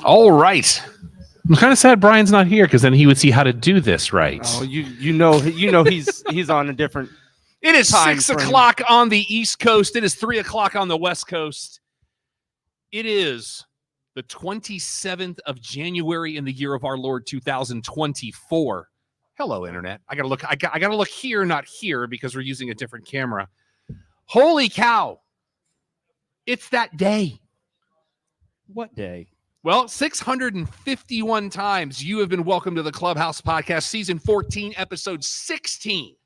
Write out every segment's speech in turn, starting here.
All right. I'm kind of sad Brian's not here because then he would see how to do this right. Oh, you know he's on a different. It is time 6 frame. o'clock on the East Coast. It is 3 o'clock on the West Coast. It is the 27th of January in the year of our Lord 2024. Hello, Internet. I gotta look here, not here, because we're using a different camera. Holy cow! It's that day. What day? Well, 651 times you have been welcome to the Clubhouse Podcast, Season 14, Episode 16.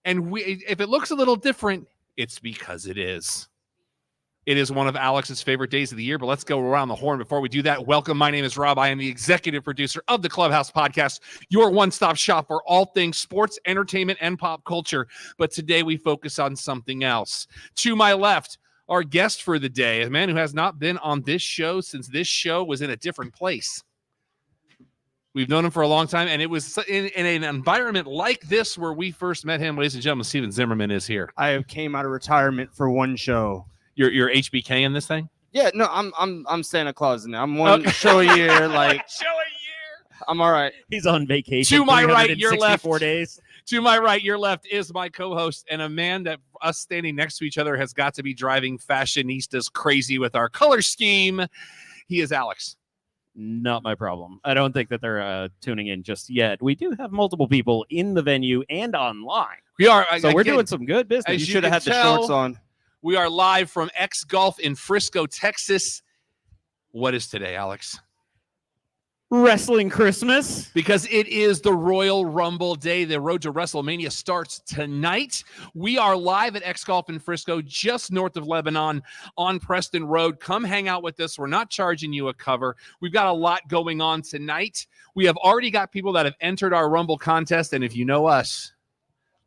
And if it looks a little different, it's because it is. It is one of Alex's favorite days of the year, but let's go around the horn. Before we do that, welcome. My name is Rob. I am the executive producer of the Clubhouse Podcast, your one-stop shop for all things sports, entertainment, and pop culture. But today we focus on something else. To my left, our guest for the day, a man who has not been on this show since this show was in a different place. We've known him for a long time, and it was in an environment like this where we first met him. Ladies and gentlemen, Steven Zimmerman is here. I came out of retirement for one show. You're HBK in this thing? Yeah, no, I'm Santa Claus now. I'm one show a year. Like show a year. I'm all right. He's on vacation. To my right, your left. 4 days. To my right, your left is my co-host and a man that us standing next to each other has got to be driving fashionistas crazy with our color scheme. He is Alex. Not my problem. I don't think that they're tuning in just yet. We do have multiple people in the venue and online. We are. So we're doing some good business. As You you should have had can the tell, shorts on. We are live from X Golf in Frisco, Texas. What is today, Alex? Wrestling Christmas. Because it is the Royal Rumble day. The road to WrestleMania starts tonight. We are live at X Golf in Frisco, just north of Lebanon on Preston Road. Come hang out with us. We're not charging you a cover. We've got a lot going on tonight. We have already got people that have entered our Rumble contest, and if you know us,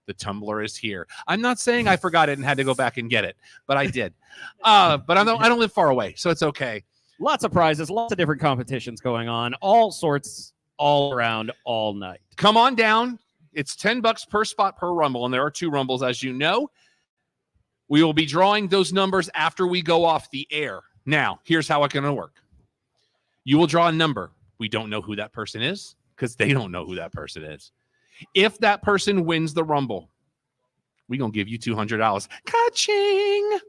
the tumbler is here. I'm not saying I forgot it and had to go back and get it, but I did. But I don't live far away, so it's okay. Lots of prizes, lots of different competitions going on, all sorts, all around, all night. Come on down. It's $10 per spot per Rumble, and there are 2 Rumbles, as you know. We will be drawing those numbers after we go off the air. Now, here's how it's going to work. You will draw a number. We don't know who that person is because they don't know who that person is. If that person wins the Rumble, we're going to give you $200. Ka-ching!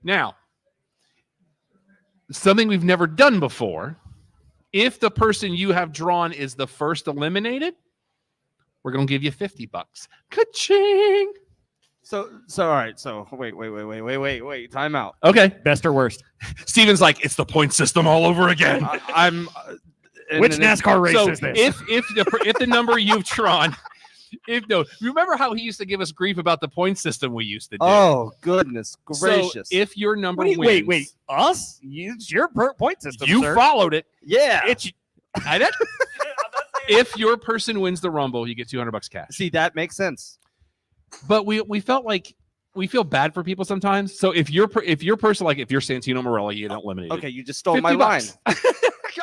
Now, something we've never done before. If the person you have drawn is the first eliminated, we're going to give you $50. Ka-ching! So all right. So wait. Time out. Okay. Best or worst? Steven's like, it's the point system all over again. I'm. Which NASCAR race So is this? if the number you've drawn, remember how he used to give us grief about the point system we used to do? Oh goodness gracious! So if your number Wait, wins, wait, us? Use your point system, you sir. followed it. Yeah. I did. If your person wins the Rumble, you get $200 cash. See, that makes sense. But we felt like we feel bad for people sometimes. So if your person, like if you're Santino Marella, you don't eliminate. Okay, you just stole my line.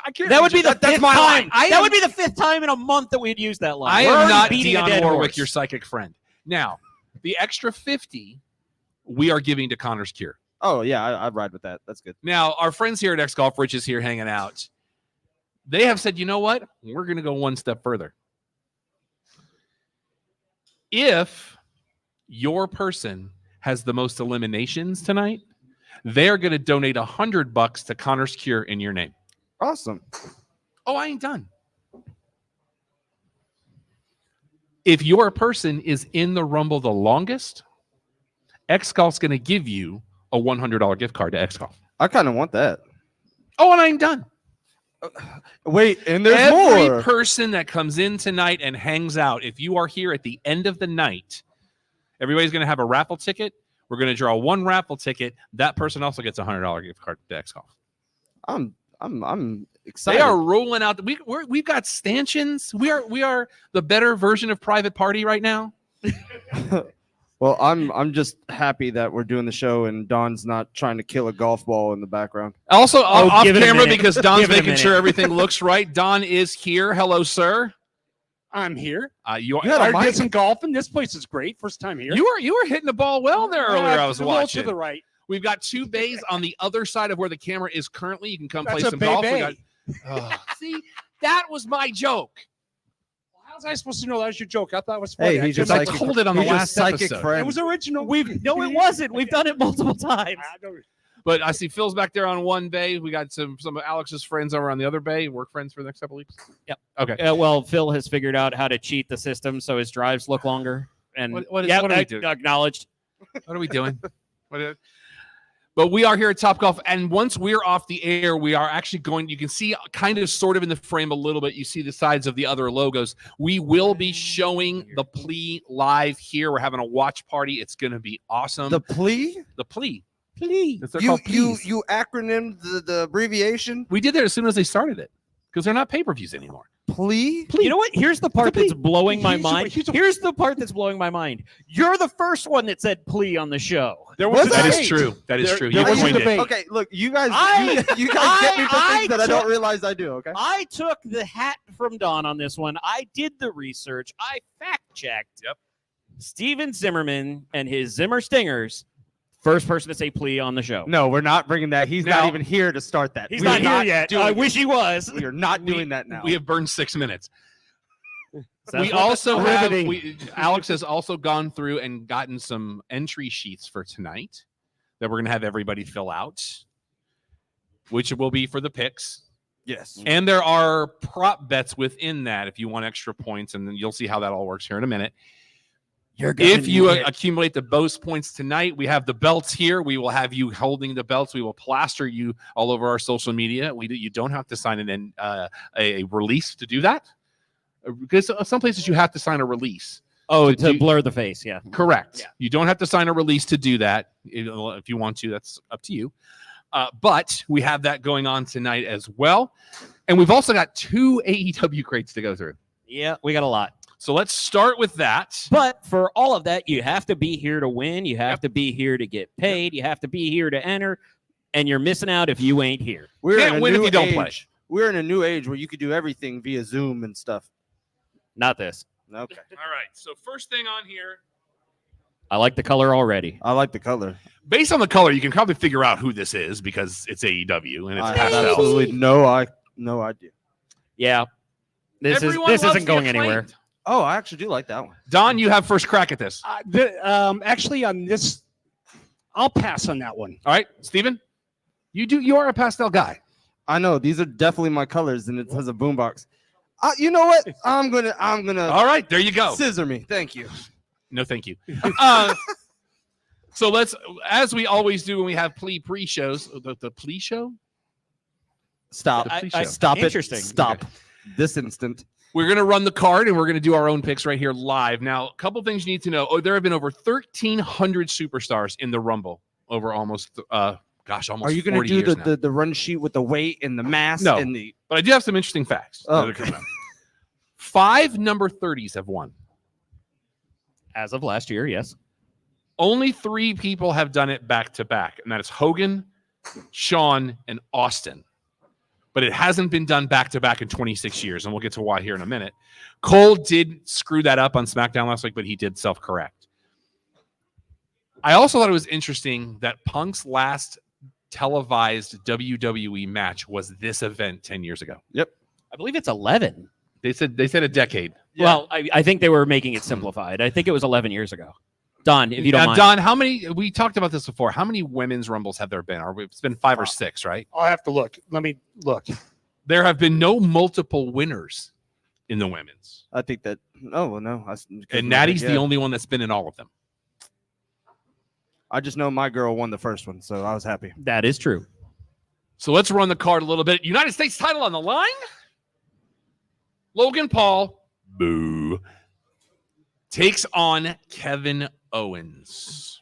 I can't. That would be the That's fifth my time. line. That would be the 5th time in a month that we'd use that line. I We're am already not beating a dead Dionne Warwick, horse. your psychic friend. Now, the extra 50 we are giving to Connor's Cure. Oh yeah, I'd ride with that. That's good. Now, our friends here at X Golf, Rich is here hanging out. They have said, you know what? We're going to go one step further. If your person has the most eliminations tonight, they're going to donate $100 to Connor's Cure in your name. Awesome. Oh, I ain't done. If your person is in the Rumble the longest, X Golf's going to give you a $100 gift card to X Golf. I kind of want that. Oh, and I ain't done. Wait, and there's Every more. person that comes in tonight and hangs out, if you are here at the end of the night, everybody's going to have a raffle ticket. We're going to draw one raffle ticket. That person also gets a $100 gift card to X Golf. I'm excited. They are rolling out. We've got stanchions. We are the better version of Private Party right now. Well, I'm just happy that we're doing the show and Don's not trying to kill a golf ball in the background. Also, off give it a camera minute. because Don's Give it a making sure minute. everything looks right. Don is here. Hello, sir. I'm here. You had a I mic. did some golfing. This place is great. First time here. were hitting the ball well there earlier. I was a little watching. to the right. We've got 2 bays on the other side of where the camera is currently. You can come play That's a some bay golf. bay. See, that was my joke. How was I supposed to know that was your joke? I thought it was funny. Hey, I he's just- just I psychic. told it on the He's just last psychic episode. friend. it was original. No, it wasn't. We've done it multiple times. I don't- But I see Phil's back there on one bay. We got some of Alex's friends over on the other bay. Work friends for the next couple weeks. Yep. Okay. Well, Phil has figured out how to cheat the system so his drives look longer. And What yeah, are we doing? acknowledged. What are we doing? But we are here at Top Golf, and once we're off the air, we are actually going. You can see kind of sort of in the frame a little bit. You see the sides of the other logos. We will be showing the plea live here. We're having a watch party. It's going to be awesome. The plea? The plea. Please. They're You called you pleas. you acronym the abbreviation? We did that as soon as they started it because they're not pay-per-views anymore. Plea? You know what? Here's the part that's blowing my He's a- mind. he's a- Here's the part that's blowing my mind. You're the first one that said plea on the show. There Was a That is debate. true. That is true. there You was a coined it. debate. Okay, look, you guys I- you guys get me for I things that I don't took- realize I do, okay? I took the hat from Don on this one. I did the research. I fact-checked. Yep. Steven Zimmerman and his Zimmer Stingers, first person to say plea on the show. No, we're not bringing that. He's Now- not even here to start that. He's We are not here yet. doing I it. wish he was. We are not doing that now. We have burned 6 minutes. That's We what- also have Riveting. Alex has also gone through and gotten some entry sheets for tonight that we're going to have everybody fill out, which will be for the picks. Yes. And there are prop bets within that if you want extra points, and then you'll see how that all works here in a minute. If you accumulate the most points tonight, we have the belts here. We will have you holding the belts. We will plaster you all over our social media. You don't have to sign a release to do that. Because some places you have to sign a release. Oh, to do- blur the face, yeah. Correct. Yeah. You don't have to sign a release to do that. If you want to, that's up to you. But we have that going on tonight as well. And we've also got 2 AEW crates to go through. Yeah, we got a lot. So let's start with that. But for all of that, you have to be here to win. You have to be here to get paid. You have to be here to enter. And you're missing out if you ain't here. We're Can't in a win if new you don't age. play. We're in a new age where you could do everything via Zoom and stuff. Not this. Okay. All right. So first thing on here. I like the color already. I like the color. Based on the color, you can probably figure out who this is because it's AEW and it's I have pastel. absolutely no idea. Yeah. This Everyone isn't loves the going acclaimed. anywhere. Oh, I actually do like that one. Don, you have first crack at this. Actually, on this, I'll pass on that one. All right, Steven? You are a pastel guy. I know these are definitely my colors, and it has a boombox. You know what? I'm gonna All right, there you go. scissor me. Thank you. No, thank you. So let's, as we always do when we have pre-shows, the plea show. Stop. The pre-show. Stop it. Interesting. Stop. This instant. We're going to run the card and we're going to do our own picks right here live. Now, a couple things you need to know. There have been over 1,300 superstars in the Rumble over almost, almost Are you gonna 40 do years now. the run sheet with the weight and the mass No. and the? But I do have some interesting facts. Oh, that are coming up. 5 number 30s have won. As of last year, yes. Only 3 people have done it back to back, and that is Hogan, Shawn, and Austin. But it hasn't been done back to back in 26 years, and we'll get to why here in a minute. Cole did screw that up on SmackDown last week, but he did self-correct. I also thought it was interesting that Punk's last televised WWE match was this event 10 years ago. I believe it's 11. They said a decade. Yeah. Well, I think they were making it simplified. I think it was 11 years ago. Don, if you don't Now, mind. Don, how many? We talked about this before. How many women's rumbles have there been? It's been 5 or 6, right? I'll have to look. Let me look. There have been no multiple winners in the women's, I think that. Oh well, no. and Natty's the only one that's been in all of them. I just know my girl won the first one, so I was happy. That is true. So let's run the card a little bit. United States title on the line. Logan Paul, boo, takes on Kevin Owens.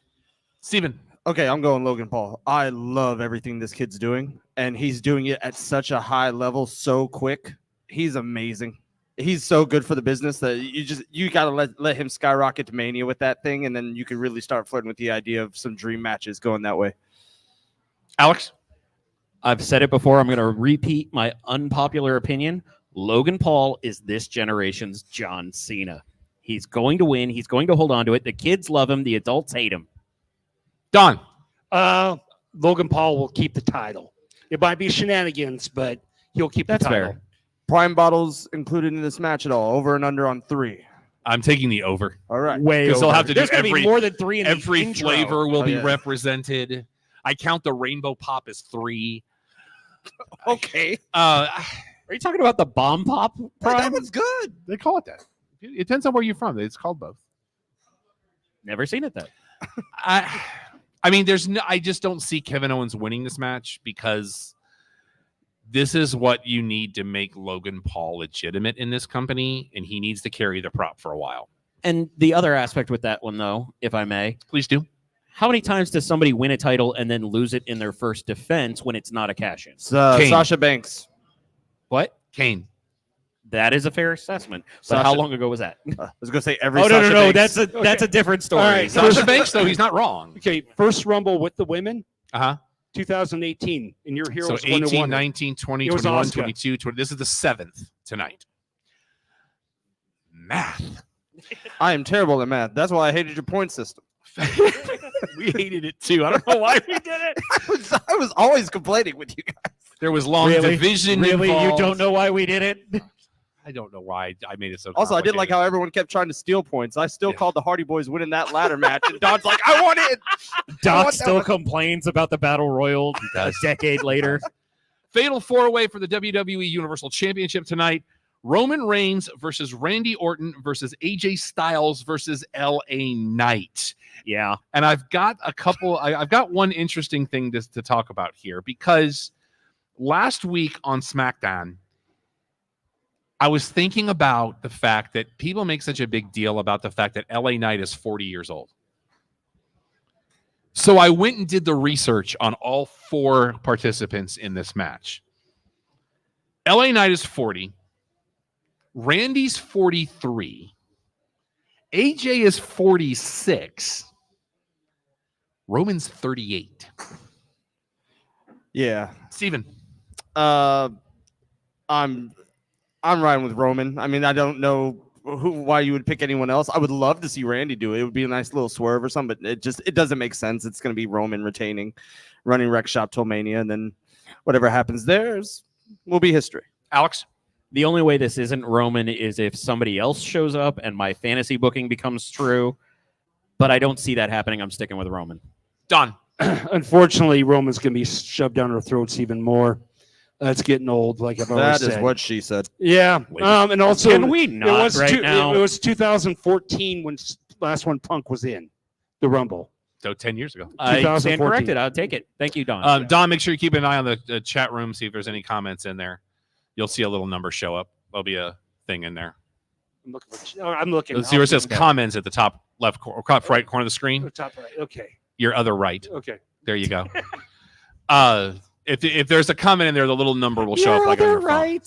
Steven. Okay, I'm going Logan Paul. I love everything this kid's doing, and he's doing it at such a high level so quick. He's amazing. He's so good for the business that you gotta let him skyrocket to Mania with that thing, and then you can really start flirting with the idea of some dream matches going that way. Alex. I've said it before. I'm going to repeat my unpopular opinion. Logan Paul is this generation's John Cena. He's going to win. He's going to hold on to it. The kids love him. The adults hate him. Don. Logan Paul will keep the title. It might be shenanigans, but he'll keep That's the title. fair. Prime bottles included in this match at all? Over and under on 3. I'm taking the over. All right. Way Because they'll over. have to do There's gonna every- be more than 3 in the Every intro. flavor will Oh, be yeah. represented. I count the rainbow pop as 3. Okay. Are you talking about the bomb pop? Prime? was good. They call it that. It depends on where you're from. It's called both. Never seen it though. I mean, I just don't see Kevin Owens winning this match because this is what you need to make Logan Paul legitimate in this company, and he needs to carry the prop for a while. And the other aspect with that one, though, if I may, Please do. how many times does somebody win a title and then lose it in their first defense when it's not a cash-in? Kane. Sasha Banks. What? Kane. That is a fair assessment. But Sasha- how long ago was that? I was gonna say every. Oh no, Sasha no, no! Banks. That's a different story. All right, Sasha Banks, though, he's not wrong. Okay, first Rumble with the women, Uh-huh. 2018, and your hero So was 1 18, one. 19, 20, It was 21, Asuka. 22, 20. This is the 7th tonight. Math. I am terrible at math. That's why I hated your point system. We hated it too. I don't know why we did it. I was always complaining with you guys. There was long Really? division Really, involved. you don't know why we did it? I don't know why I made it so Also, I did like complicated. how everyone kept trying to steal points. I still Yeah. called the Hardy Boys winning that ladder match, and Don's like, "I want it." Doc that still one. complains about the Battle Royal a decade later. Fatal 4-way for the WWE Universal Championship tonight. Roman Reigns versus Randy Orton versus AJ Styles versus LA Knight. Yeah. And I've got I've got one interesting thing to talk about here, because last week on SmackDown, I was thinking about the fact that people make such a big deal about the fact that LA Knight is 40 years old. So I went and did the research on all 4 participants in this match. LA Knight is 40. Randy's 43. AJ is 46. Roman's 38. Yeah. Steven. I'm riding with Roman. I mean, I don't know why you would pick anyone else. I would love to see Randy do it. It would be a nice little swerve or something, but it doesn't make sense. It's going to be Roman retaining, running Rec Shop till Mania, and then whatever happens there will be history. Alex. The only way this isn't Roman is if somebody else shows up and my fantasy booking becomes true. But I don't see that happening. I'm sticking with Roman. Don. Unfortunately, Roman's going to be shoved down our throats even more. It's getting old, like I've always That is said. what she said. Yeah. And also, Can we not right now? It was 2014 when last one Punk was in the Rumble. So 10 years ago. I stand 2014. corrected. I'll take it. Thank you, Don. Don, make sure you keep an eye on the chat room, see if there's any comments in there. You'll see a little number show up. There'll be a thing in there. I'm looking. Let's see where it says comments at the top left top right corner of the screen. Top right. Okay. Your other right. Okay. There you go. If there's a comment in there, the little number will show up like on your phone.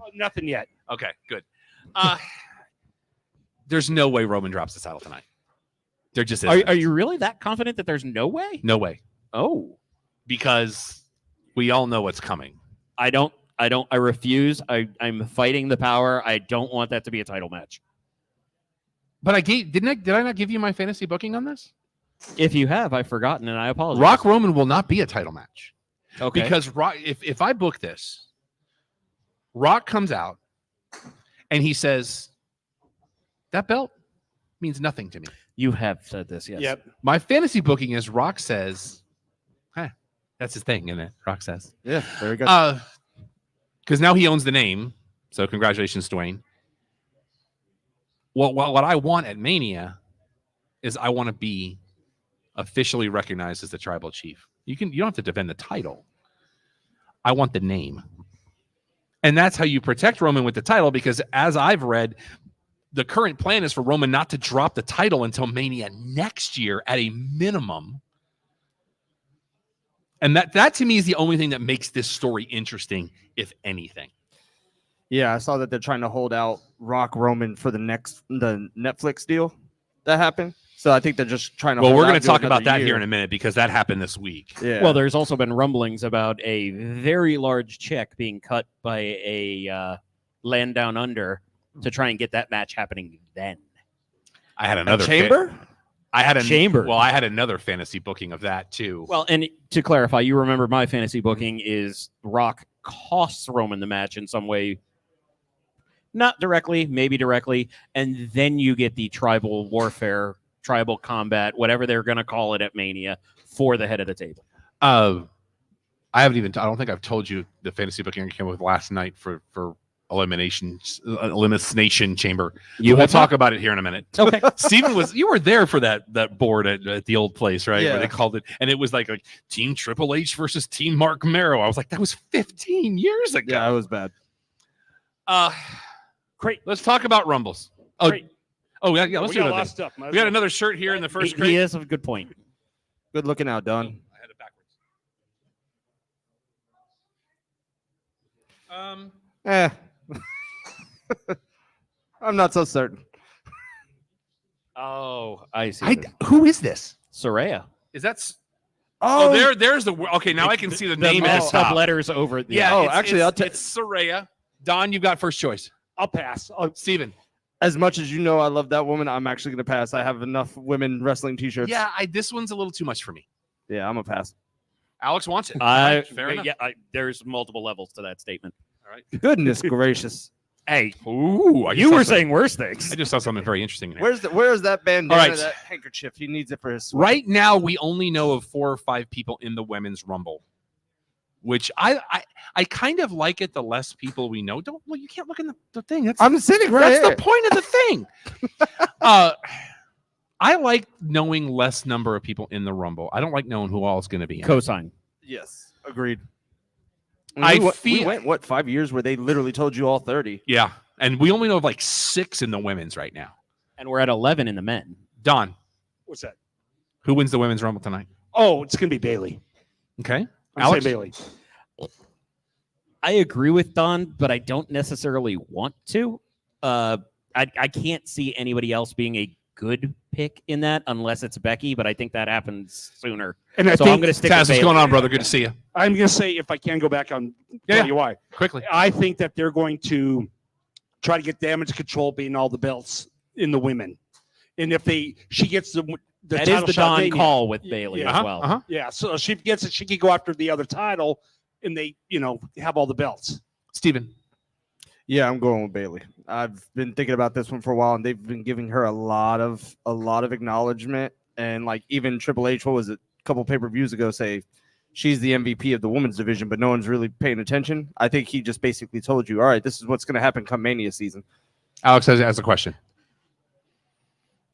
Oh, nothing yet. Okay, good. There's no way Roman drops the title tonight. There just isn't. Are you really that confident that there's no way? No way. Oh, Because we all know what's coming. I refuse. I'm fighting the power. I don't want that to be a title match. But did I not give you my fantasy booking on this? If you have, I've forgotten, and I apologize. Rock Roman will not be a title match. Okay. Because Rock, if I book this, Rock comes out and he says, that belt means nothing to me. You have said this, yes. Yep. My fantasy booking is Rock says, that's his thing, isn't it? Rock says. Yeah, very good. Because now he owns the name. So congratulations, Dwayne. Well, what I want at Mania is I want to be officially recognized as the tribal chief. You don't have to defend the title. I want the name. And that's how you protect Roman with the title, because as I've read, the current plan is for Roman not to drop the title until Mania next year at a minimum. And that to me is the only thing that makes this story interesting, if anything. Yeah, I saw that they're trying to hold out Rock Roman for the Netflix deal that happened. So I think they're just trying to. Well, we're going going to talk about that here in a minute, because that happened this week. Yeah. Well, there's also been rumblings about a very large check being cut by a Land Down Under to try and get that match happening then. I had another chamber. I had a Chamber. Well, I had another fantasy booking of that too. Well, and to clarify, you remember my fantasy booking is Rock costs Roman the match in some way. Not directly, maybe directly. And then you get the tribal warfare, tribal combat, whatever they're going to call it at Mania for the head of the table. I don't think I've told you the fantasy booking I came up with last night for elimination chamber. We'll talk about it here in a minute. Okay. Steven you were there for that board at the old place, right? Yeah. Where they called it, and it was like Team Triple H versus Team Mark Marrow. I was like, that was 15 years ago. Yeah, it was bad. Great. Let's talk about Rumbles. Oh, Great. yeah. Let's We do got a another lot of thing. stuff. We got another shirt here in the first crate. He is a good point. Good looking out, Don. I had it backwards. I'm not so certain. Oh, I see. Who is this? Soraya. Is that? Oh, There's the. Okay, now I can see the name at the messed up top. letters over. Yeah. Oh, it's, actually, it's, I'll take. it's Soraya. Don, you got first choice. I'll pass. Steven. As much as you know, I love that woman. I'm actually gonna pass. I have enough women wrestling T-shirts. Yeah, this one's a little too much for me. Yeah, I'm a pass. Alex wants it. All right, fair enough. Yeah, there's multiple levels to that statement. All right. Goodness gracious. Hey, Ooh, you were saying worse things. I just saw something very interesting in here. Where's that bandana? All right. That handkerchief. He needs it for his sweat. Right now, we only know of 4 or 5 people in the women's rumble, which I kind of like it. The less people we know, you can't look in the thing. I'm sitting right that's here. the point of the thing. I like knowing less number of people in the rumble. I don't like knowing who all is going to be in it. Cosign. Yes, agreed. feel we went 5 years where they literally told you all 30. Yeah, and we only know of like 6 in the women's right now. And we're at 11 in the men. Don, What's that? who wins the women's rumble tonight? Oh, it's gonna be Bailey. Okay, I'm Alex? saying Bailey. I agree with Don, but I don't necessarily want to. I can't see anybody else being a good pick in that unless it's Becky, but I think that happens sooner. And I So think I'm going to stick Taz, with what's Bailey. going on, brother? Good to see you. I'm gonna say if I can go back on Yeah. tell you why. Quickly. I think that they're going to try to get damage control being all the belts in the women. And if she gets the That title is the shot, Don call with Yeah, Bailey yeah. as well. Uh-huh. Yeah, so if she gets it, she can go after the other title and they, have all the belts. Steven. Yeah, I'm going with Bailey. I've been thinking about this one for a while, and they've been giving her a lot of acknowledgement. And like even Triple H, what was it, a couple pay-per-views ago, say she's the MVP of the women's division, but no one's really paying attention. I think he just basically told you, all right, this is what's going to happen come Mania season. Alex has a question.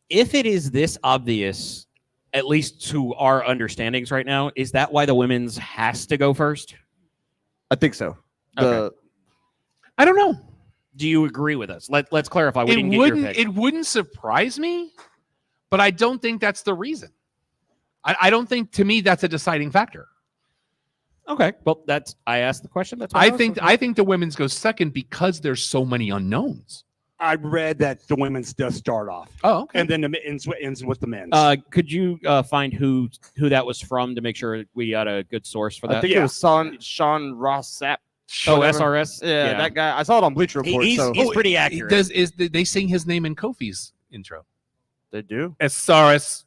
If it is this obvious, at least to our understandings right now, is that why the women's has to go first? I think so. Okay. I don't know. Do you agree with us? Let's clarify. We didn't get your pick. It wouldn't surprise me, but I don't think that's the reason. I don't think, to me, that's a deciding factor. Okay. Well, I asked the question. That's why I think the women's goes second because there's so many unknowns. I read that the women's does start off, Oh, okay. and then the ends with the men's. Could you find who that was from to make sure we got a good source for I that? think it was Sean Ross Sapp. Oh, whatever. SRS. Yeah, that guy. I saw it on Bleacher Report. He's pretty accurate. They sing his name in Kofi's intro? They do? SRS.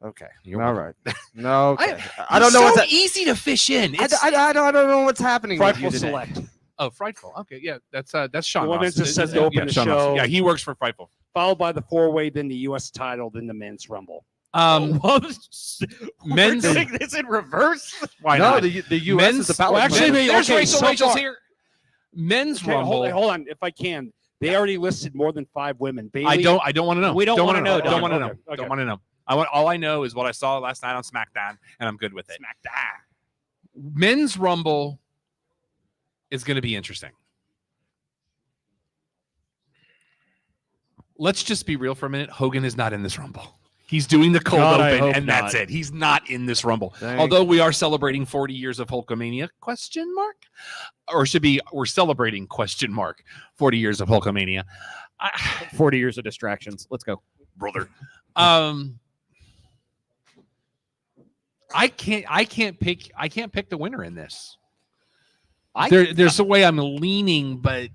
Okay. You're All welcome. right. No, okay. I don't know so what's that. easy to fish in. I don't know what's happening. with Frightful you today. Select, Oh, Frightful. Okay, yeah, that's Sean. The women's Ross. is set to open the Sean Ross. show. Yeah, he works for Frightful. followed by the 4-way, then the U.S. title, then the men's rumble. Men's. We're doing this in reverse. Why No, not? the U.S. Men's. is the power. Well, actually, Men's. there's Okay, Rachel. so Rachel's far. here. Men's Okay, Rumble. hold on, if I can. They already listed more than 5 women. Bailey, I don't want to know. We don't wanna wanna know, Don't Don. want to know. Okay, okay. Don't want to know. All I know is what I saw last night on SmackDown, and I'm good with it. SmackDown. Men's Rumble is going to be interesting. Let's just be real for a minute. Hogan is not in this Rumble. He's doing the cold God, I open, hope and that's not. it. He's not in this Rumble. Thank Although we are celebrating 40 years of Hulkamania, ? Or should be, we're celebrating ? 40 years of Hulkamania. 40 years of distractions. Let's go. Brother. I can't pick the winner in this. There's a way I'm leaning, but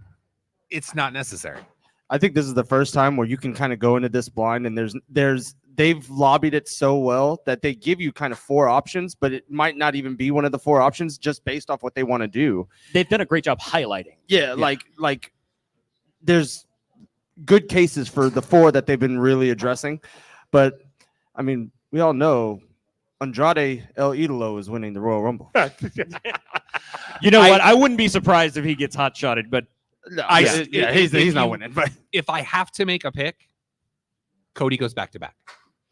it's not necessary. I think this is the first time where you can kind of go into this blind, and there's they've lobbied it so well that they give you kind of 4 options, but it might not even be one of the 4 options just based off what they want to do. They've done a great job highlighting. Yeah, like there's good cases for the 4 that they've been really addressing. But I mean, we all know Andrade El Idolo is winning the Royal Rumble. You know what? I wouldn't be surprised if he gets hot-shotted, but No, if he's not you- winning. But If I have to make a pick, Cody goes back to back.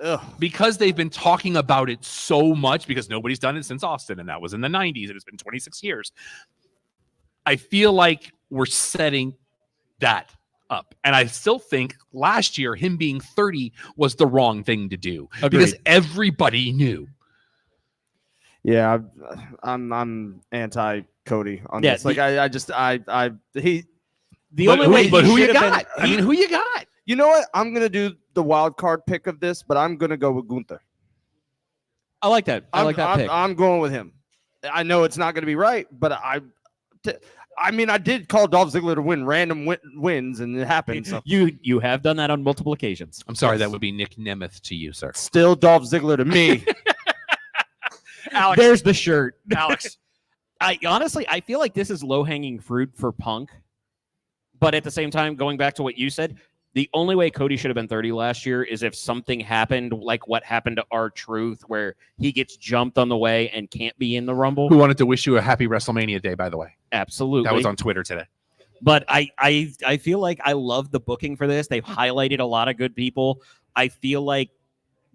ugh. Because they've been talking about it so much, because nobody's done it since Austin, and that was in the 90s, and it's been 26 years. I feel like we're setting that up. And I still think last year, him being 30 was the wrong thing to do. Because everybody knew. Yeah, I'm anti Cody on Yeah, this. Like he. the only way. But who you should have got? been- I mean, who you got? You know what? I'm gonna do the wild card pick of this, but I'm gonna go with Gunther. I like that. I like that pick. I'm going with him. I know it's not gonna be right, but I mean, I did call Dolph Ziggler to win random wins, and it happened. So. You have done that on multiple occasions. I'm sorry, that would be Nick Nemeth to you, sir. Still Dolph Ziggler to me. Alex, there's the shirt. Alex. I honestly, I feel like this is low-hanging fruit for Punk. But at the same time, going back to what you said, the only way Cody should have been 30 last year is if something happened like what happened to R-Truth, where he gets jumped on the way and can't be in the Rumble. Who wanted to wish you a happy WrestleMania day, by the way? Absolutely. That was on Twitter today. But I feel like I love the booking for this. They've highlighted a lot of good people. I feel like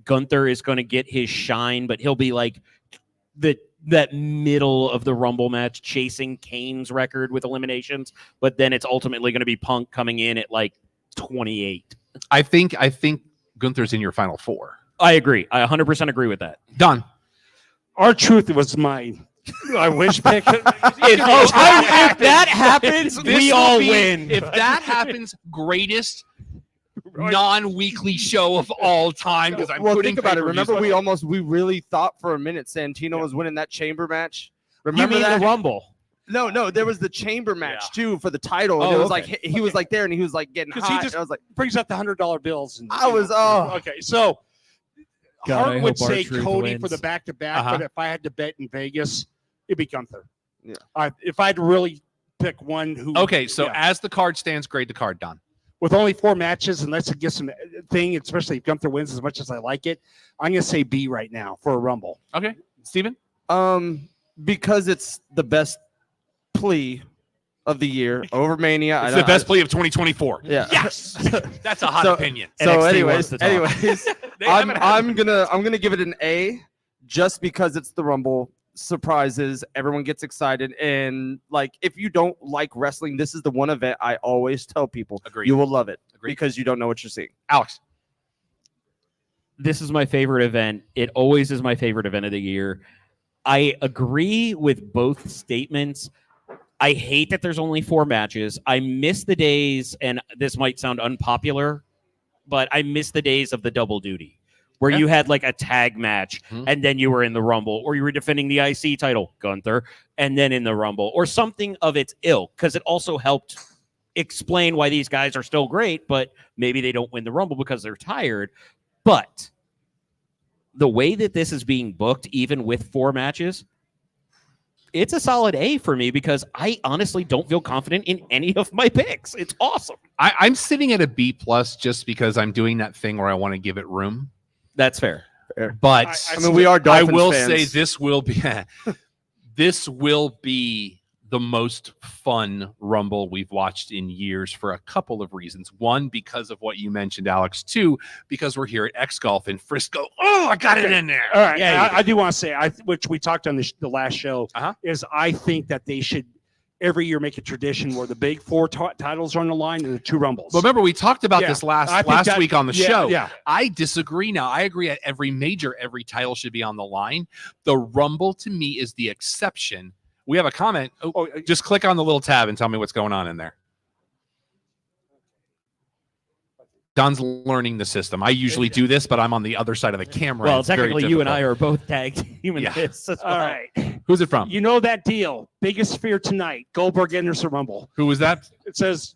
Gunther is going to get his shine, but he'll be like that middle of the Rumble match chasing Kane's record with eliminations. But then it's ultimately going to be Punk coming in at like 28. I think Gunther's in your final 4. I agree. I 100% agree with that. Done. R-Truth was my I wish pick. If that happens, we all win. If that happens, greatest non-weekly show of all time. Because I'm putting think about it. pay-per-views Remember, on- we really thought for a minute Santino was winning that chamber match. You Remember mean that? the Rumble? No, there was the chamber match too for the title. And Oh, it was okay. like he was like there and he was like getting 'Cause he hot. just- I was like, Brings out the $100 bills. And, I was okay. So God, I Hart would hope say R-Truth Cody wins. for the back-to-back, Uh-huh. but if I had to bet in Vegas, it'd be Gunther. Yeah. If I had to really pick one who. Okay, so yeah. as the card stands, grade the card. Done. With only 4 matches, and let's get some thing, especially if Gunther wins as much as I like it, I'm going to say B right now for a Rumble. Okay, Steven? because it's the best plea of the year over Mania. It's the best play of 2024. Yeah. Yes. That's a hot So- opinion. So NXT wants to talk. anyways, They haven't had- I'm gonna give it an A, just because it's the Rumble. Surprises, everyone gets excited, and like if you don't like wrestling, this is the one event I always tell people Agreed. you will love it Agreed. because you don't know what you're seeing. Alex. This is my favorite event. It always is my favorite event of the year. I agree with both statements. I hate that there's only 4 matches. I miss the days, and this might sound unpopular, but I miss the days of the double duty where Yeah. you had like a tag match Mhm. and then you were in the Rumble, or you were defending the IC title, Gunther, and then in the Rumble, or something of its ilk, because it also helped explain why these guys are still great, but maybe they don't win the Rumble because they're tired. But the way that this is being booked, even with 4 matches, it's a solid A for me because I honestly don't feel confident in any of my picks. It's awesome. I'm sitting at a B+ just because I'm doing that thing where I want to give it room. That's fair. But I mean, we are I Dolphins will fans. say this will be the most fun Rumble we've watched in years for a couple of reasons. 1, because of what you mentioned, Alex. 2, because we're here at X Golf in Frisco. Oh, I got it in there. All right. Yeah, I do want to say, which we talked on the last show, Uh-huh. is I think that they should every year make a tradition where the big 4 titles are on the line and the 2 Rumbles. But remember, we talked about Yeah, this I think last that- week on the yeah, show. Yeah. I disagree now. I agree at every title should be on the line. The Rumble to me is the exception. We have a comment. Oh, just click on the little tab and tell me what's going on in there. Don's learning the system. I usually do this, but I'm on the other side of the camera. Well, It's very technically, you and I difficult. are both tag team in Yeah. this. As well. All right. Who's it from? You know that deal. Biggest fear tonight. Goldberg enters the Rumble. Who was that? It says,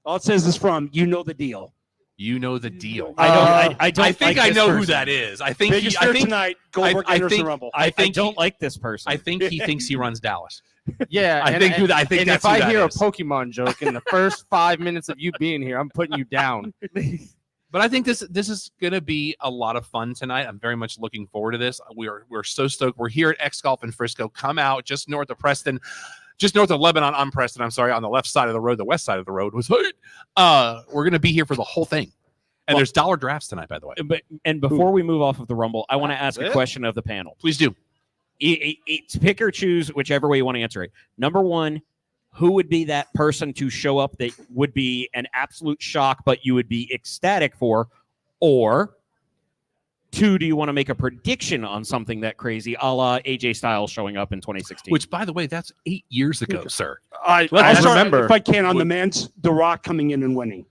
all it says is from, you know the deal. You know the deal. I don't. I think like I this know who person. that is. I think. Biggest I fear think tonight. Goldberg I enters think- the Rumble. I I think. don't like this person. I think he thinks he runs Dallas. Yeah, I think. I think and that's if who I that hear is. a Pokemon joke in the first 5 minutes of you being here, I'm putting you down. But I think this is going to be a lot of fun tonight. I'm very much looking forward to this. We're so stoked. We're here at X Golf in Frisco. Come out just north of Preston, just north of Lebanon on Preston. I'm sorry, on the left side of the road. The west side of the road was hurt. We're going to be here for the whole thing. And there's dollar drafts tonight, by the way. And before we move off of the Rumble, I want to ask a it? question of the panel. Please do. It's pick or choose, whichever way you want to answer it. Number one, who would be that person to show up that would be an absolute shock, but you would be ecstatic for? Or two, do you want to make a prediction on something that crazy, a la AJ Styles showing up in 2016? Which, by the way, that's 8 years ago, sir. I Let's start, remember. if I can, on the men's, The Rock coming in and winning.